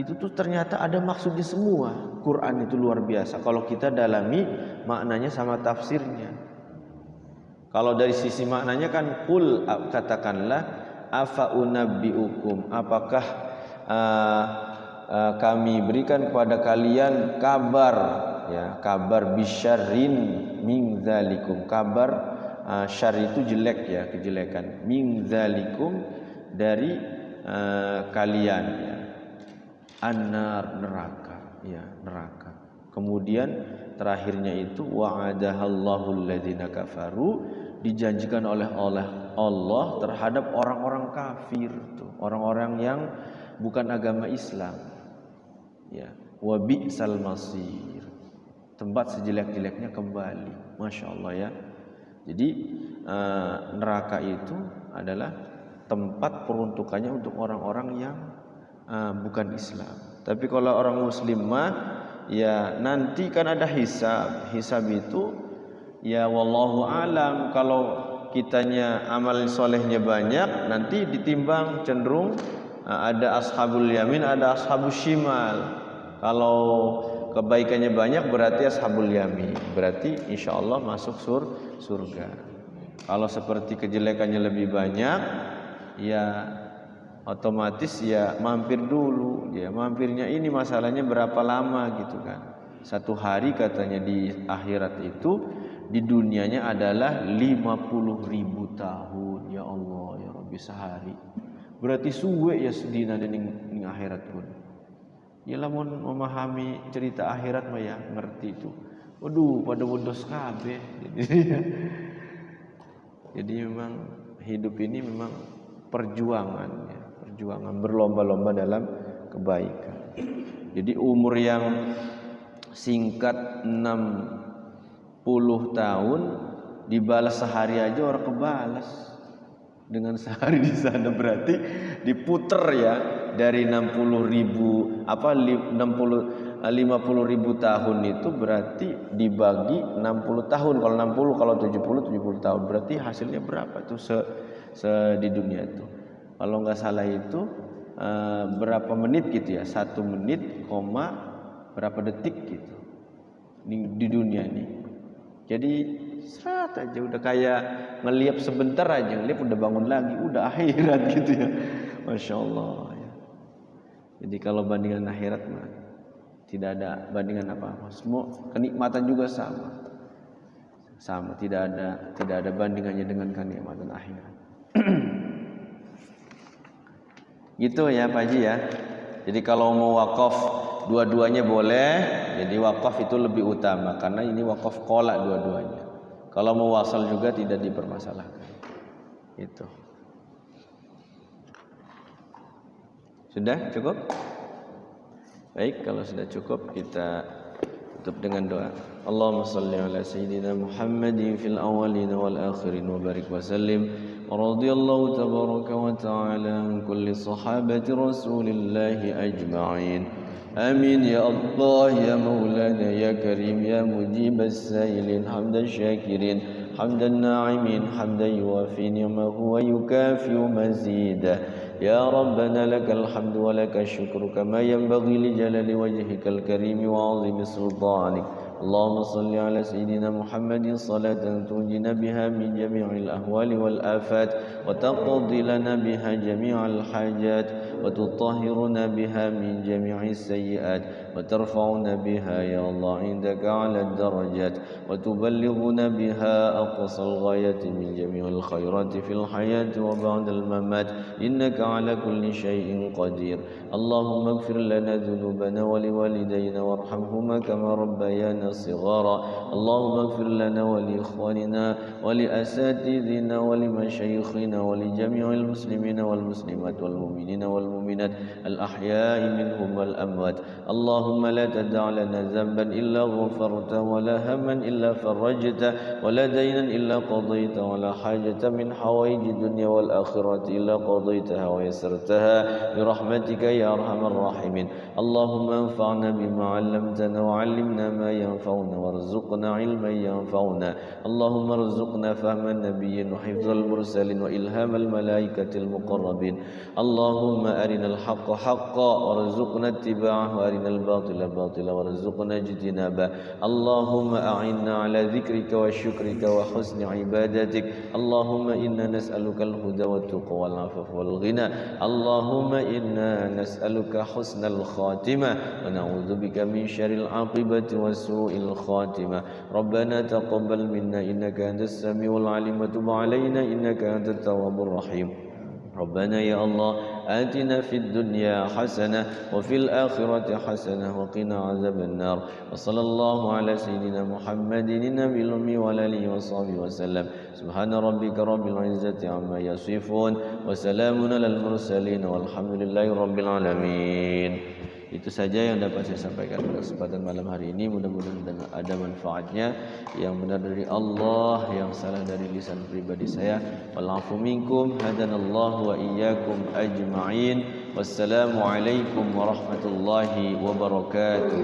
itu tuh ternyata ada maksudnya semua. Quran itu luar biasa kalau kita dalami maknanya sama tafsirnya. Kalau dari sisi maknanya kan qul, katakanlah, afa unabbiukum, apakah kami berikan kepada kalian kabar ya, kabar bisyarrin min dzalikum, kabar syar itu jelek ya, kejelekan, min dzalikum dari kalian ya, annar neraka ya, neraka. Kemudian terakhirnya itu wa'adahallahu alladzina kafaru, dijanjikan oleh Allah terhadap orang-orang kafir tuh, orang-orang yang bukan agama Islam ya, wa bi'sal masir, tempat sejelek-jeleknya kembali. Masya Allah ya. Jadi neraka itu adalah tempat peruntukannya untuk orang-orang yang bukan Islam. Tapi kalau orang Muslim mah ya nanti kan ada hisab. Hisab itu ya wallahu alam, kalau kitanya amal solehnya banyak, nanti ditimbang cenderung ada ashabul yamin, ada ashabul shimal. Kalau kebaikannya banyak berarti ashabul yamin, berarti insya Allah masuk surga. Kalau seperti kejelekannya lebih banyak, ya otomatis ya mampir dulu. Ya mampirnya ini masalahnya berapa lama gitu kan. 1 hari katanya di akhirat itu, di dunianya adalah 50.000 tahun. Ya Allah ya Rabbi, sehari berarti suwe ya sedina ning akhirat pun. Ya lamun memahami cerita akhirat mah ya ngerti itu. Waduh, pada wendos kabeh. Jadi memang hidup ini memang perjuangan ya, perjuangan berlomba-lomba dalam kebaikan. Jadi umur yang singkat 60 tahun dibalas sehari aja orang kebalas dengan sehari di sana, berarti diputer ya, dari 50.000 tahun itu berarti dibagi 60 tahun. Kalau 60, kalau 70 tahun, berarti hasilnya berapa tuh di dunia itu? Kalau nggak salah itu berapa menit gitu ya, 1 menit, berapa detik gitu di dunia ini. Jadi serat aja, udah kayak ngeliap sebentar aja, ngeliap udah bangun lagi, udah akhirat gitu ya. Masya Allah ya. Jadi kalau bandingan akhirat mah tidak ada bandingan apa-apa. Semua kenikmatan juga sama, tidak ada bandingannya dengan kenikmatan akhirat. Gitu ya Pak Haji ya. Jadi kalau mau wakaf dua-duanya boleh. Jadi wakaf itu lebih utama karena ini wakaf qala dua-duanya. Kalau mau wasal juga tidak dipermasalahkan. Itu. Sudah cukup? Baik, kalau sudah cukup kita Tutup dengan doa. Allahumma salli ala sayyidina Muhammadin fil awwalin wal akhirin wa barik wa sallim. Radhiyallahu tabaraka wa ta'ala an kulli sahabati Rasulillahi ajma'in. Amin ya Allah ya Maulana ya Karim ya Mujib as-sailin hamdan syakirin hamdan na'imin hamdan yuwafi ni'amahu wa yukafi'u mazidah. يا ربنا لك الحمد ولك الشكر كما ينبغي لجلال وجهك الكريم وعظيم سلطانك. اللهم صل على سيدنا محمد صلاة تنجينا بها من جميع الأهوال والآفات وتقضي لنا بها جميع الحاجات وتطهرنا بها من جميع السيئات وترفعنا بها يا الله عندك على الدرجات وتبلغنا بها أقصى الغاية من جميع الخيرات في الحياة وبعد الممات إنك على كل شيء قدير. اللهم اغفر لنا ذنوبنا ولوالدينا وارحمهما كما ربيانا صغارا. اللهم اغفر لنا ولإخواننا ولأساتذتنا ولمشايخنا ولجميع المسلمين والمسلمات والمؤمنين والمؤمنات الأحياء منهم والأموات. اللهم لا تدع لنا ذنبا إلا غفرته ولا هما إلا فرجته ولا دينا إلا قضيته ولا حاجة من حوائج الدنيا والآخرة إلا قضيتها ويسرتها برحمتك يا أرحم الراحمين. اللهم انفعنا بما علمتنا وعلمنا ما ينفعنا وارزقنا علما ينفعنا. اللهم ارزقنا فهم النبيين وحفظ المرسلين وإلهام الملائكة المقربين. اللهم أرنا الحق حقا وارزقنا اتباعه وأرنا الباطل باطلا وارزقنا اجتنابه. اللهم أعنا على ذكرك وشكرك وحسن عبادتك. اللهم إنا نسألك الهدى والتقى والعفاف والغنى. اللهم إنا نسألك حسن الخاتمة ونعوذ بك من شر العاقبة وسوء الخاتمة. ربنا تقبل منا إنك أنت السميع العليم وتب علينا إنك أنت التواب الرحيم. ربنا يا الله آتنا في الدنيا حسنة وفي الآخرة حسنة وقنا عذاب النار. وصلى الله على سيدنا محمد النبي الأمي وعلى آله وصحبه وسلم. سبحان ربك رب العزة عما يصفون وسلام على المرسلين والحمد لله رب العالمين. Itu saja yang dapat saya sampaikan pada kesempatan malam hari ini. Mudah-mudahan ada manfaatnya. Yang benar dari Allah, yang salah dari lisan pribadi saya. Walafu minkum hadanallahu wa iyyakum ajma'in. Wassalamualaikum warahmatullahi wabarakatuh.